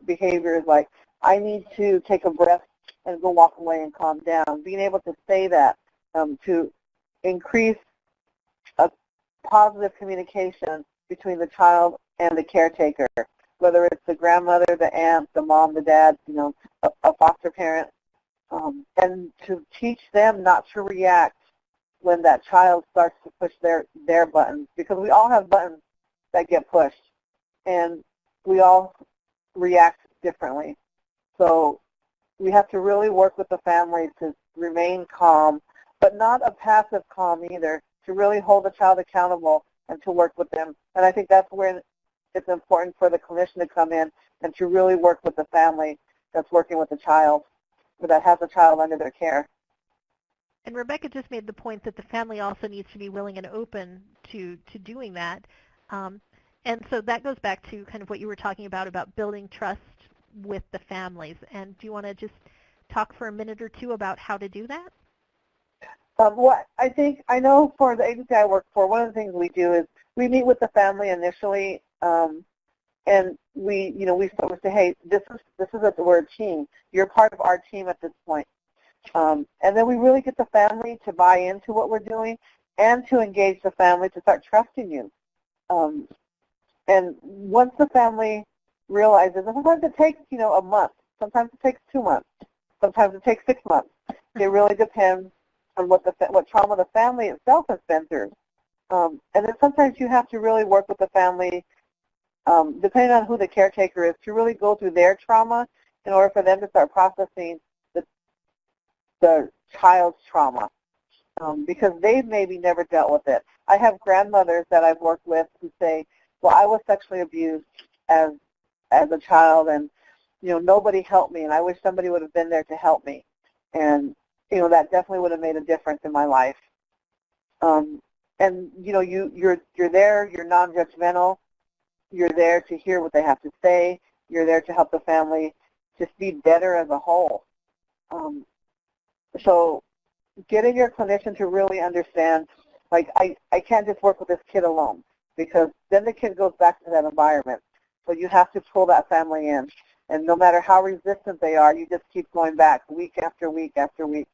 S3: behaviors like, I need to take a breath and go walk away and calm down, being able to say that to increase a positive communication between the child and the caretaker, whether it's the grandmother, the aunt, the mom, the dad, a foster parent, and to teach them not to react when that child starts to push their buttons, because we all have buttons that get pushed, and we all react differently. So we have to really work with the family to remain calm, but not a passive calm either, to really hold the child accountable and to work with them. And I think that's where it's important for the clinician to come in and to really work with the family that's working with the child, or that has a child under their care.
S1: And Rebecca just made the point that the family also needs to be willing and open to doing that. And so that goes back to kind of what you were talking about building trust with the families. And do you want to just talk for a minute or two about how to do that?
S3: What I know for the agency I work for, one of the things we do is we meet with the family initially, and we start with say, hey, we're a team. You're part of our team at this point. And then we really get the family to buy into what we're doing and to engage the family to start trusting you. And once the family realizes, and sometimes it takes, a month, sometimes it takes 2 months, sometimes it takes 6 months. It really depends on what trauma the family itself has been through. And then sometimes you have to really work with the family depending on who the caretaker is, to really go through their trauma in order for them to start processing the child's trauma, because they've maybe never dealt with it. I have grandmothers that I've worked with who say, well, I was sexually abused as a child, and nobody helped me, and I wish somebody would have been there to help me. And that definitely would have made a difference in my life. And you're there, you're non-judgmental, you're there to hear what they have to say, you're there to help the family just be better as a whole. So getting your clinician to really understand, like, I can't just work with this kid alone, because then the kid goes back to that environment. So you have to pull that family in. And no matter how resistant they are, you just keep going back week after week after week.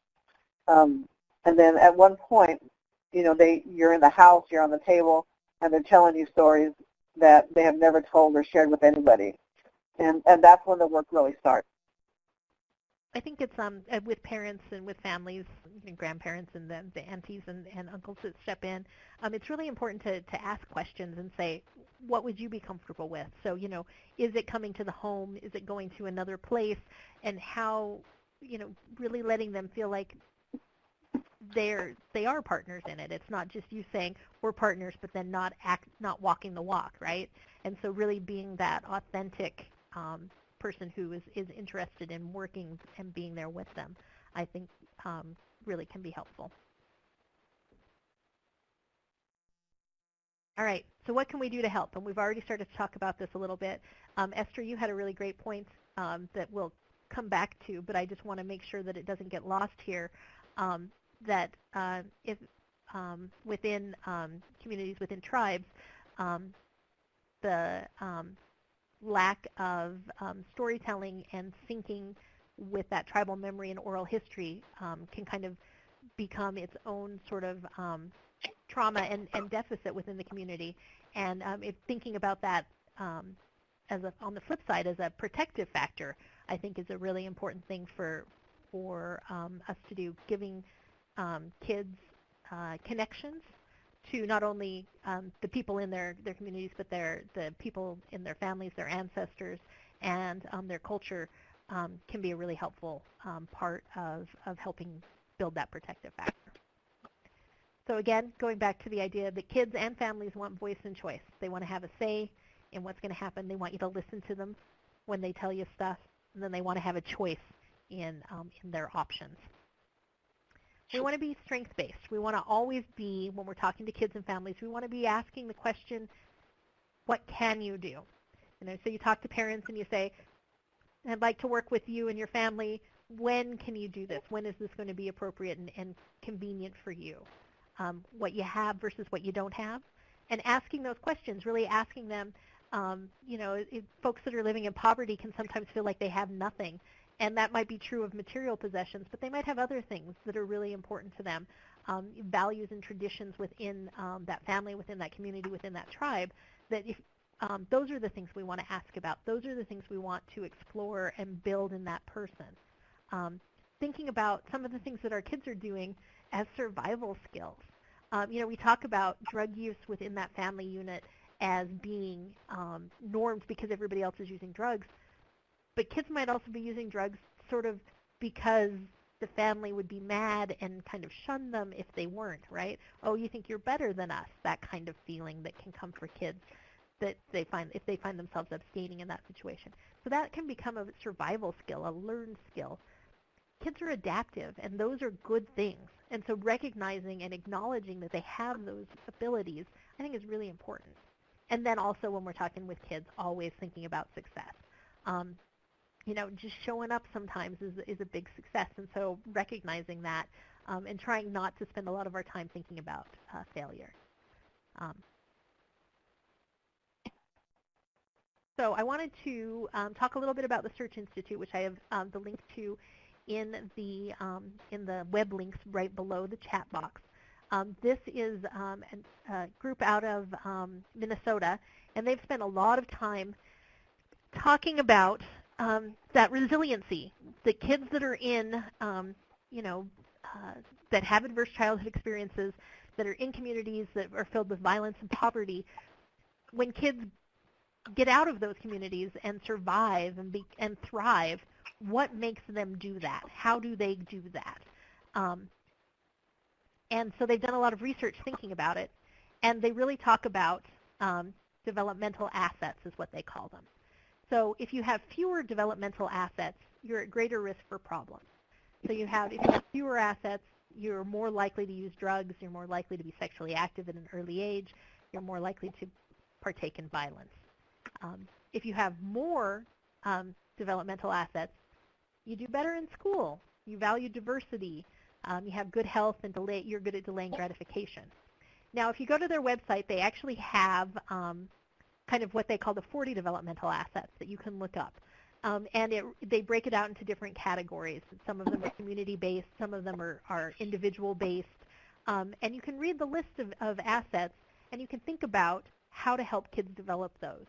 S3: And then at one point, you're in the house, you're on the table, and they're telling you stories that they have never told or shared with anybody. And that's when the work really starts.
S1: I think it's with parents and with families, grandparents and the aunties and uncles that step in. It's really important to ask questions and say, what would you be comfortable with? So, is it coming to the home? Is it going to another place? And how, really letting them feel like they are partners in it. It's not just you saying we're partners, but then not walking the walk, right? And so really being that authentic person who is interested in working and being there with them, I think really can be helpful. All right, so what can we do to help? And we've already started to talk about this a little bit. Esther, you had a really great point that we'll come back to, but I just want to make sure that it doesn't get lost here, that if within communities, within tribes, the lack of storytelling and syncing with that tribal memory and oral history can kind of become its own sort of trauma and deficit within the community. And if thinking about that on the flip side as a protective factor, I think is a really important thing for us to do, giving kids connections to not only the people in their communities, but the people in their families, their ancestors, and their culture can be a really helpful part of helping build that protective factor. So again, going back to the idea that kids and families want voice and choice. They want to have a say in what's going to happen. They want you to listen to them when they tell you stuff, and then they want to have a choice in their options. We want to be strength-based. We want to always be, when we're talking to kids and families, we want to be asking the question, what can you do? So you talk to parents and you say, I'd like to work with you and your family. When can you do this? When is this going to be appropriate and convenient for you? What you have versus what you don't have. And asking those questions, really asking them, folks that are living in poverty can sometimes feel like they have nothing. And that might be true of material possessions, but they might have other things that are really important to them, values and traditions within that family, within that community, within that tribe, that if those are the things we want to ask about. Those are the things we want to explore and build in that person. Thinking about some of the things that our kids are doing as survival skills. We talk about drug use within that family unit as being normed because everybody else is using drugs. But kids might also be using drugs sort of because the family would be mad and kind of shun them if they weren't, right? Oh, you think you're better than us, that kind of feeling that can come for kids that they find if they find themselves abstaining in that situation. So that can become a survival skill, a learned skill. Kids are adaptive, and those are good things. And so recognizing and acknowledging that they have those abilities, I think, is really important. And then also when we're talking with kids, always thinking about success. Just showing up sometimes is a big success, and so recognizing that and trying not to spend a lot of our time thinking about failure. So I wanted to talk a little bit about the Search Institute, which I have the link to in the web links right below the chat box. This is a group out of Minnesota, and they've spent a lot of time talking about that resiliency, the kids that are in, that have adverse childhood experiences, that are in communities that are filled with violence and poverty. When kids get out of those communities and survive and thrive, what makes them do that? How do they do that? And so they've done a lot of research thinking about it, and they really talk about developmental assets is what they call them. So if you have fewer developmental assets, you're at greater risk for problems. So if you have fewer assets, you're more likely to use drugs, you're more likely to be sexually active at an early age, you're more likely to partake in violence. If you have more developmental assets, you do better in school, you value diversity, you have good health, and you're good at delaying gratification. Now, if you go to their website, they actually have kind of what they call the 40 developmental assets that you can look up. And they break it out into different categories. Some of them are community-based, some of them are individual-based. And you can read the list of assets, and you can think about how to help kids develop those.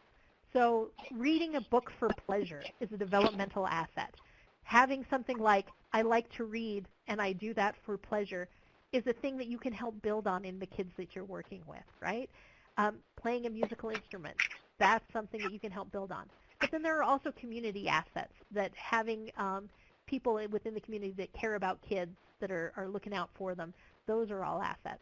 S1: So reading a book for pleasure is a developmental asset. Having something like, I like to read and I do that for pleasure, is a thing that you can help build on in the kids that you're working with, right? Playing a musical instrument, that's something that you can help build on. But then there are also community assets, that having people within the community that care about kids, that are looking out for them, those are all assets.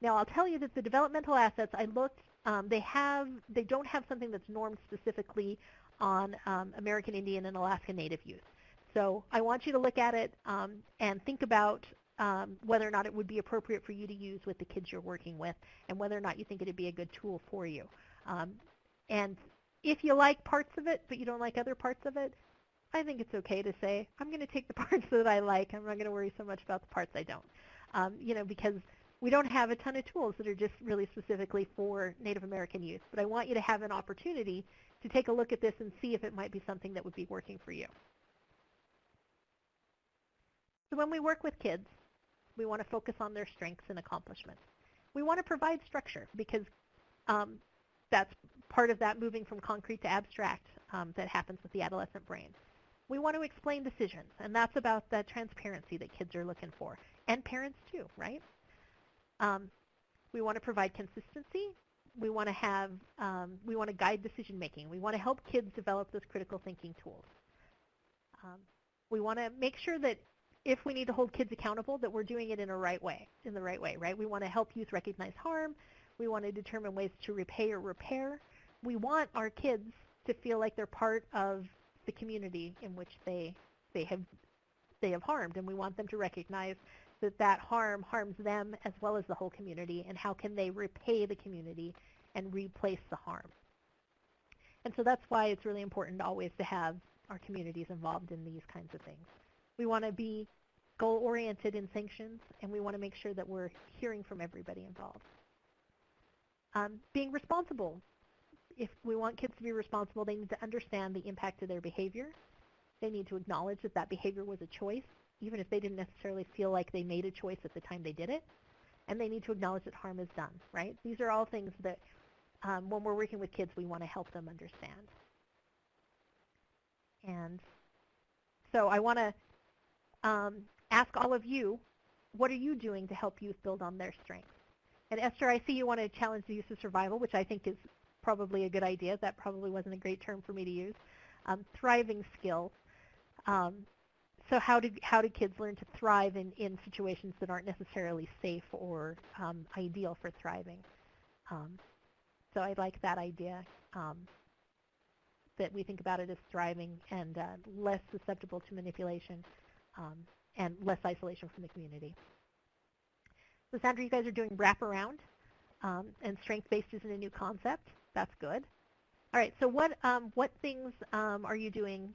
S1: Now, I'll tell you that the developmental assets, I looked, they don't have something that's normed specifically on American Indian and Alaska Native youth. So I want you to look at it and think about whether or not it would be appropriate for you to use with the kids you're working with, and whether or not you think it would be a good tool for you. And if you like parts of it, but you don't like other parts of it, I think it's okay to say, I'm going to take the parts that I like. I'm not going to worry so much about the parts I don't. Because we don't have a ton of tools that are just really specifically for Native American youth. But I want you to have an opportunity to take a look at this and see if it might be something that would be working for you. So when we work with kids, we want to focus on their strengths and accomplishments. We want to provide structure, because that's part of that moving from concrete to abstract that happens with the adolescent brain. We want to explain decisions, and that's about the transparency that kids are looking for, and parents too, right? We want to provide consistency. We want to guide decision making. We want to help kids develop those critical thinking tools. We want to make sure that if we need to hold kids accountable, that we're doing it in the right way, right? We want to help youth recognize harm. We want to determine ways to repay or repair. We want our kids to feel like they're part of the community in which they have harmed, and we want them to recognize that harm harms them as well as the whole community, and how can they repay the community and replace the harm. And so that's why it's really important always to have our communities involved in these kinds of things. We want to be goal-oriented in sanctions, and we want to make sure that we're hearing from everybody involved. Being responsible. If we want kids to be responsible, they need to understand the impact of their behavior. They need to acknowledge that that behavior was a choice, even if they didn't necessarily feel like they made a choice at the time they did it. And they need to acknowledge that harm is done, right? These are all things that when we're working with kids, we want to help them understand. And so I want to ask all of you, what are you doing to help youth build on their strengths? And Esther, I see you want to challenge the use of survival, which I think is probably a good idea. That probably wasn't a great term for me to use. Thriving skills. So how do kids learn to thrive in situations that aren't necessarily safe or ideal for thriving? So I like that idea, that we think about it as thriving and less susceptible to manipulation and less isolation from the community. So Sandra, you guys are doing wraparound, and strength-based isn't a new concept. That's good. All right, so what things are you doing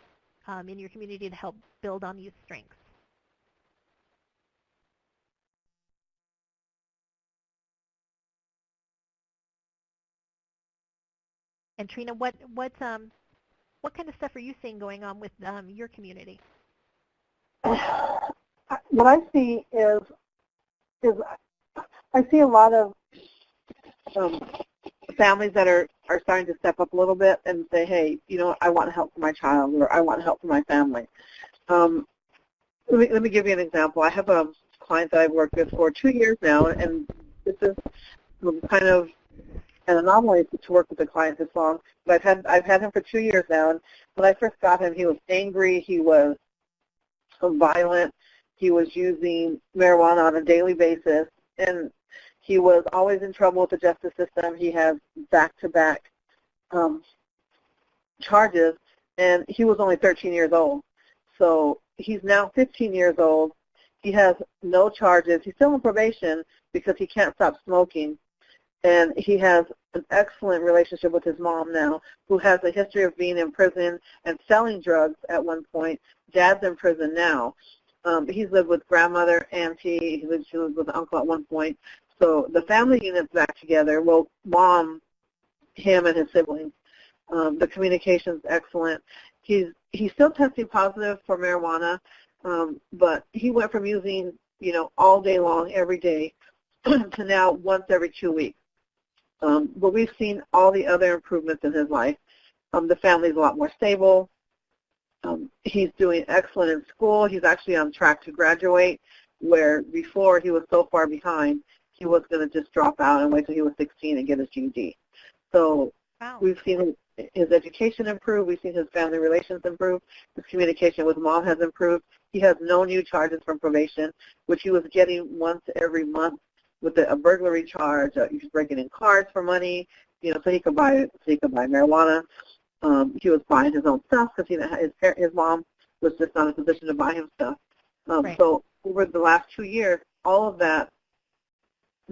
S1: in your community to help build on youth strengths? And Trina, what kind of stuff are you seeing going on with your community?
S3: What I see is I see a lot of families that are starting to step up a little bit and say, hey, I want help for my child, or I want help for my family. Let me give you an example. I have a client that I've worked with for 2 years now, and this is kind of an anomaly to work with a client this long. But I've had him for 2 years now, and when I first got him, he was angry, he was violent, he was using marijuana on a daily basis, and he was always in trouble with the justice system. He has back-to-back charges, and he was only 13 years old. So he's now 15 years old. He has no charges. He's still on probation because he can't stop smoking. And he has an excellent relationship with his mom now, who has a history of being in prison and selling drugs at one point. Dad's in prison now. He's lived with grandmother, auntie. He lived with an uncle at one point. So the family unit's back together. Well, mom, him, and his siblings. The communication's excellent. He's still testing positive for marijuana, but he went from using, all day long, every day, to now once every 2 weeks. But we've seen all the other improvements in his life. The family's a lot more stable. He's doing excellent in school. He's actually on track to graduate, where before he was so far behind, he was going to just drop out and wait till he was 16 and get his GED. So wow. We've seen his education improve. We've seen his family relations improve. His communication with mom has improved. He has no new charges from probation, which he was getting once every month with a burglary charge. He was breaking in cars for money, so he could buy marijuana. He was buying his own stuff because his mom was just not in a position to buy him stuff. Right. So over the last 2 years, all of that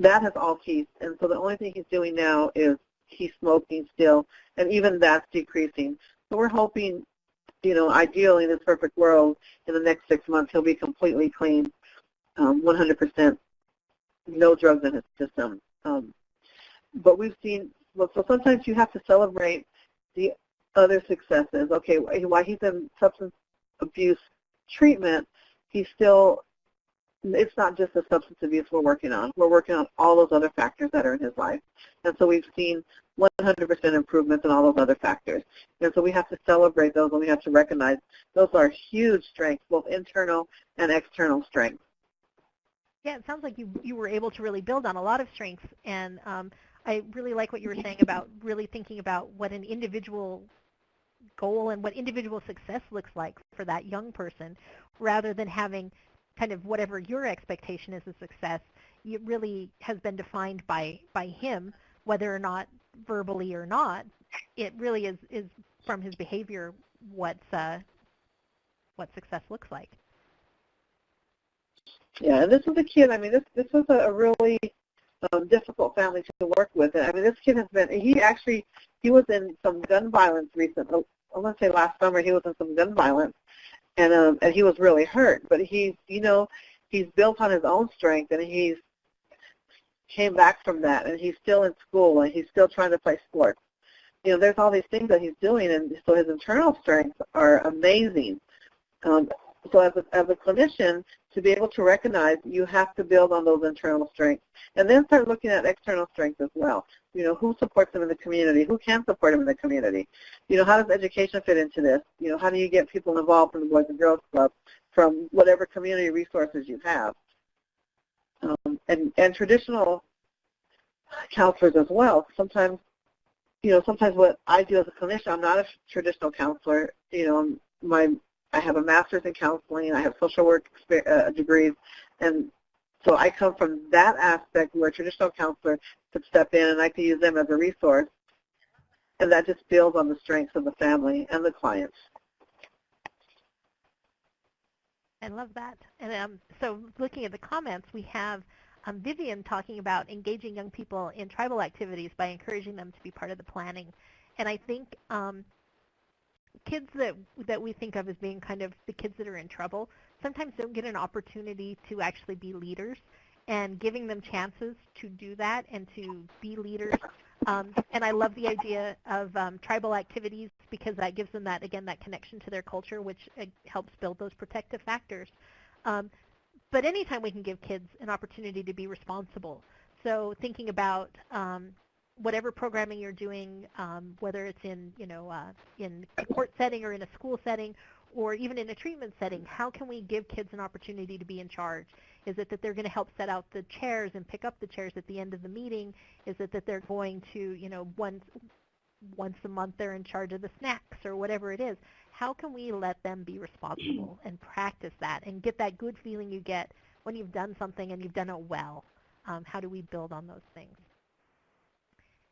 S3: has all ceased. And so the only thing he's doing now is he's smoking still, and even that's decreasing. So we're hoping, ideally in this perfect world, in the next 6 months, he'll be completely clean, 100%, no drugs in his system. But we've seen, so sometimes you have to celebrate the other successes. Okay, while he's in substance abuse treatment, it's not just the substance abuse we're working on. We're working on all those other factors that are in his life. And so we've seen 100% improvements in all those other factors. And so we have to celebrate those, and we have to recognize those are huge strengths, both internal and external strengths.
S1: Yeah, it sounds like you were able to really build on a lot of strengths. And I really like what you were saying about really thinking about what an individual goal and what individual success looks like for that young person, rather than having kind of whatever your expectation is of success. It really has been defined by him, whether or not verbally or not. It really is from his behavior what success looks like.
S3: Yeah, and this was a kid. I mean, this was a really difficult family to work with. I mean, this kid he was in some gun violence recently. I want to say last summer he was in some gun violence, and he was really hurt. But he's built on his own strength, and he's came back from that, and he's still in school, and he's still trying to play sports. There's all these things that he's doing, and so his internal strengths are amazing. So as a clinician, to be able to recognize, you have to build on those internal strengths, and then start looking at external strengths as well. Who supports him in the community? Who can support him in the community? How does education fit into this? How do you get people involved in the Boys and Girls Club from whatever community resources you have? And traditional counselors as well. Sometimes what I do as a clinician, I'm not a traditional counselor. I have a master's in counseling. I have social work degrees, and so I come from that aspect where a traditional counselor could step in, and I could use them as a resource, and that just builds on the strengths of the family and the clients.
S1: I love that. And so looking at the comments, we have Vivian talking about engaging young people in tribal activities by encouraging them to be part of the planning. And I think kids that we think of as being kind of the kids that are in trouble sometimes don't get an opportunity to actually be leaders, and giving them chances to do that and to be leaders. And I love the idea of tribal activities, because that gives them that connection to their culture, which helps build those protective factors. But anytime we can give kids an opportunity to be responsible, so thinking about whatever programming you're doing, whether it's in a court setting or in a school setting, Or even in a treatment setting, how can we give kids an opportunity to be in charge? Is it that they're going to help set out the chairs and pick up the chairs at the end of the meeting? Is it that they're going to, once a month they're in charge of the snacks or whatever it is? How can we let them be responsible and practice that and get that good feeling you get when you've done something and you've done it well? How do we build on those things?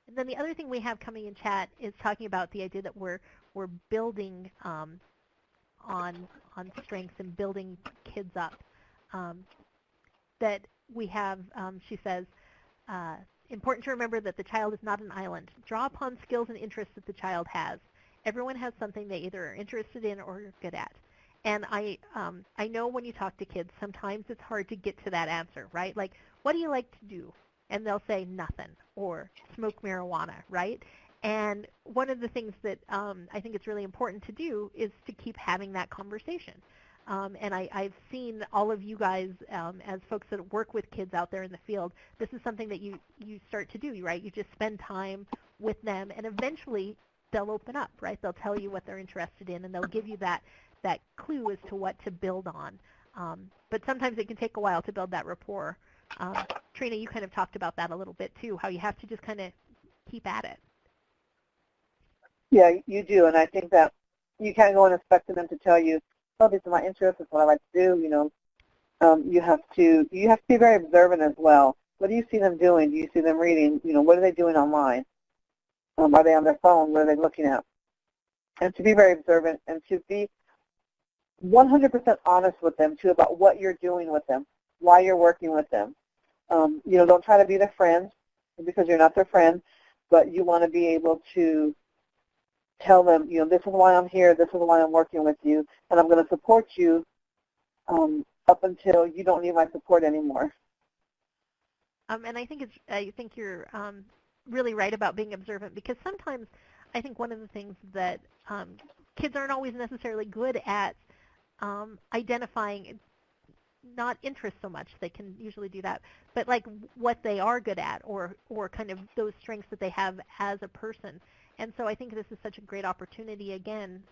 S1: And then the other thing we have coming in chat is talking about the idea that we're building on strengths and building kids up. That we have, she says, important to remember that the child is not an island. Draw upon skills and interests that the child has. Everyone has something they either are interested in or are good at. And I know when you talk to kids, sometimes it's hard to get to that answer, right? Like, what do you like to do? And they'll say nothing, or smoke marijuana, right? And one of the things that I think it's really important to do is to keep having that conversation. And I've seen all of you guys as folks that work with kids out there in the field, this is something that you start to do, right? You just spend time with them, and eventually they'll open up, right? They'll tell you what they're interested in, and they'll give you that clue as to what to build on. But sometimes it can take a while to build that rapport. Trina, you kind of talked about that a little bit too, how you have to just kind of keep at it.
S3: Yeah, you do, and I think that you can't go and expect them to tell you, oh, these are my interests, this is what I like to do, you have to be very observant as well. What do you see them doing? Do you see them reading? What are they doing online? Are they on their phone? What are they looking at? And to be very observant and to be 100% honest with them, too, about what you're doing with them, why you're working with them. Don't try to be their friend because you're not their friend, but you want to be able to tell them, this is why I'm here, this is why I'm working with you, and I'm going to support you up until you don't need my support anymore.
S1: And I think you're really right about being observant, because sometimes I think one of the things that kids aren't always necessarily good at identifying, not interest so much, they can usually do that, but like what they are good at, or kind of those strengths that they have as a person. And so I think this is such a great opportunity, again,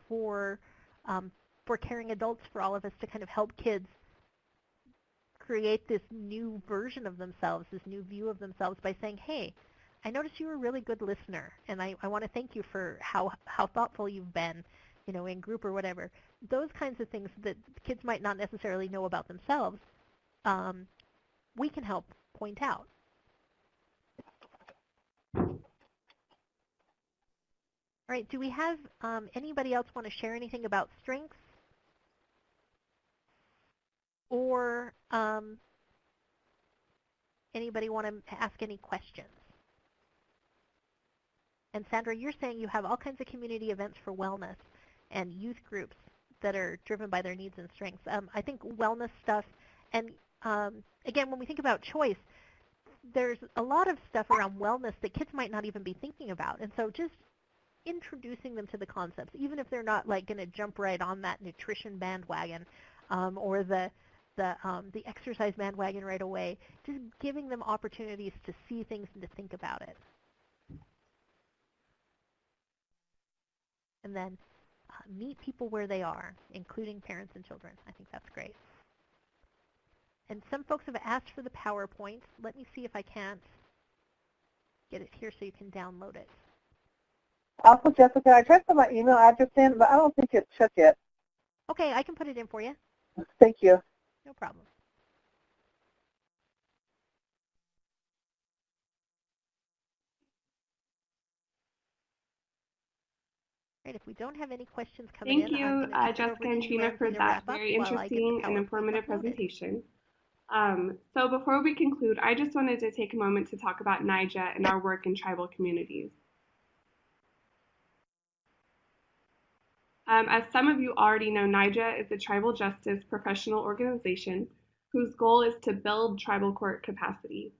S1: for caring adults, for all of us, to kind of help kids create this new version of themselves, this new view of themselves, by saying, hey, I noticed you were a really good listener, and I want to thank you for how thoughtful you've been, in group or whatever. Those kinds of things that kids might not necessarily know about themselves, we can help point out. All right, do we have anybody else want to share anything about strengths? Or anybody want to ask any questions? And Sandra, you're saying you have all kinds of community events for wellness and youth groups that are driven by their needs and strengths. I think wellness stuff, and again, when we think about choice, there's a lot of stuff around wellness that kids might not even be thinking about. And so just introducing them to the concepts, even if they're not like going to jump right on that nutrition bandwagon or the exercise bandwagon right away, just giving them opportunities to see things and to think about it. And then meet people where they are, including parents and children. I think that's great. And some folks have asked for the PowerPoint. Let me see if I can't get it here so you can download it.
S3: Also, Jessica, I tried to put my email address in, but I don't think it's checked yet.
S1: Okay, I can put it in for you.
S3: Thank you.
S1: No problem. Right, if we don't have any questions coming
S2: Thank you, Jessica and Trina, for that very interesting and informative presentation. So before we conclude, I just wanted to take a moment to talk about NIJA and our work in tribal communities. As some of you already know, NIJA is a tribal justice professional organization whose goal is to build tribal court capacity.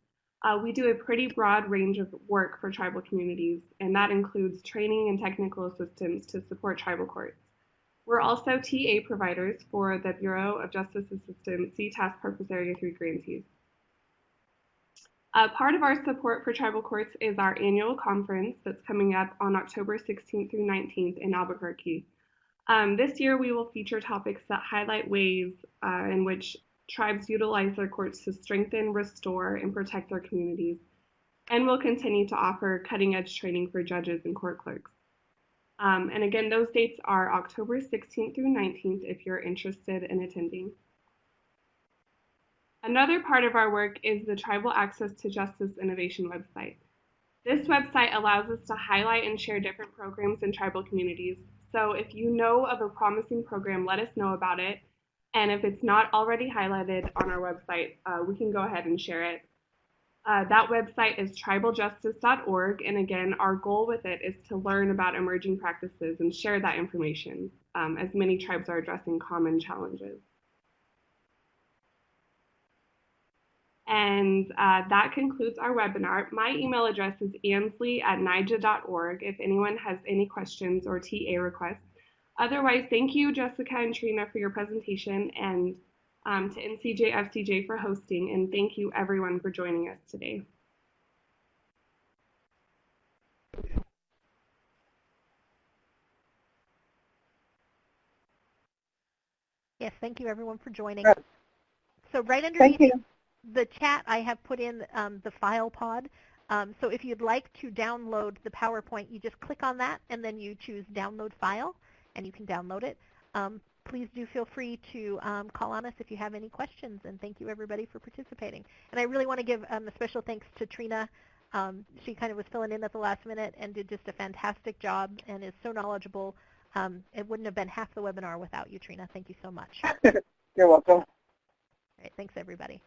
S2: We do a pretty broad range of work for tribal communities, and that includes training and technical assistance to support tribal courts. We're also TA providers for the Bureau of Justice Assistance CTAS Purpose Area 3 grantees. Part of our support for tribal courts is our annual conference that's coming up on October 16th through 19th in Albuquerque. This year we will feature topics that highlight ways in which tribes utilize their courts to strengthen, restore, and protect their communities, and we'll continue to offer cutting-edge training for judges and court clerks. And again, those dates are October 16th through 19th if you're interested in attending. Another part of our work is the Tribal Access to Justice Innovation website. This website allows us to highlight and share different programs in tribal communities. So if you know of a promising program, let us know about it. And if it's not already highlighted on our website, we can go ahead and share it. That website is tribaljustice.org, and again, our goal with it is to learn about emerging practices and share that information, as many tribes are addressing common challenges. And that concludes our webinar. My email address is ansley@nija.org if anyone has any questions or TA requests. Otherwise, thank you, Jessica and Trina, for your presentation, and to NCJ FCJ for hosting, and thank you everyone for joining us today.
S1: Yes, thank you everyone for joining.
S3: Right.
S1: So right underneath
S3: Thank you.
S1: the chat, I have put in the file pod. So if you'd like to download the PowerPoint, you just click on that and then you choose download file and you can download it. Please do feel free to call on us if you have any questions, and thank you everybody for participating. And I really want to give a special thanks to Trina. She kind of was filling in at the last minute and did just a fantastic job and is so knowledgeable. It wouldn't have been half the webinar without you, Trina. Thank you so much.
S3: You're welcome.
S1: All right, thanks everybody.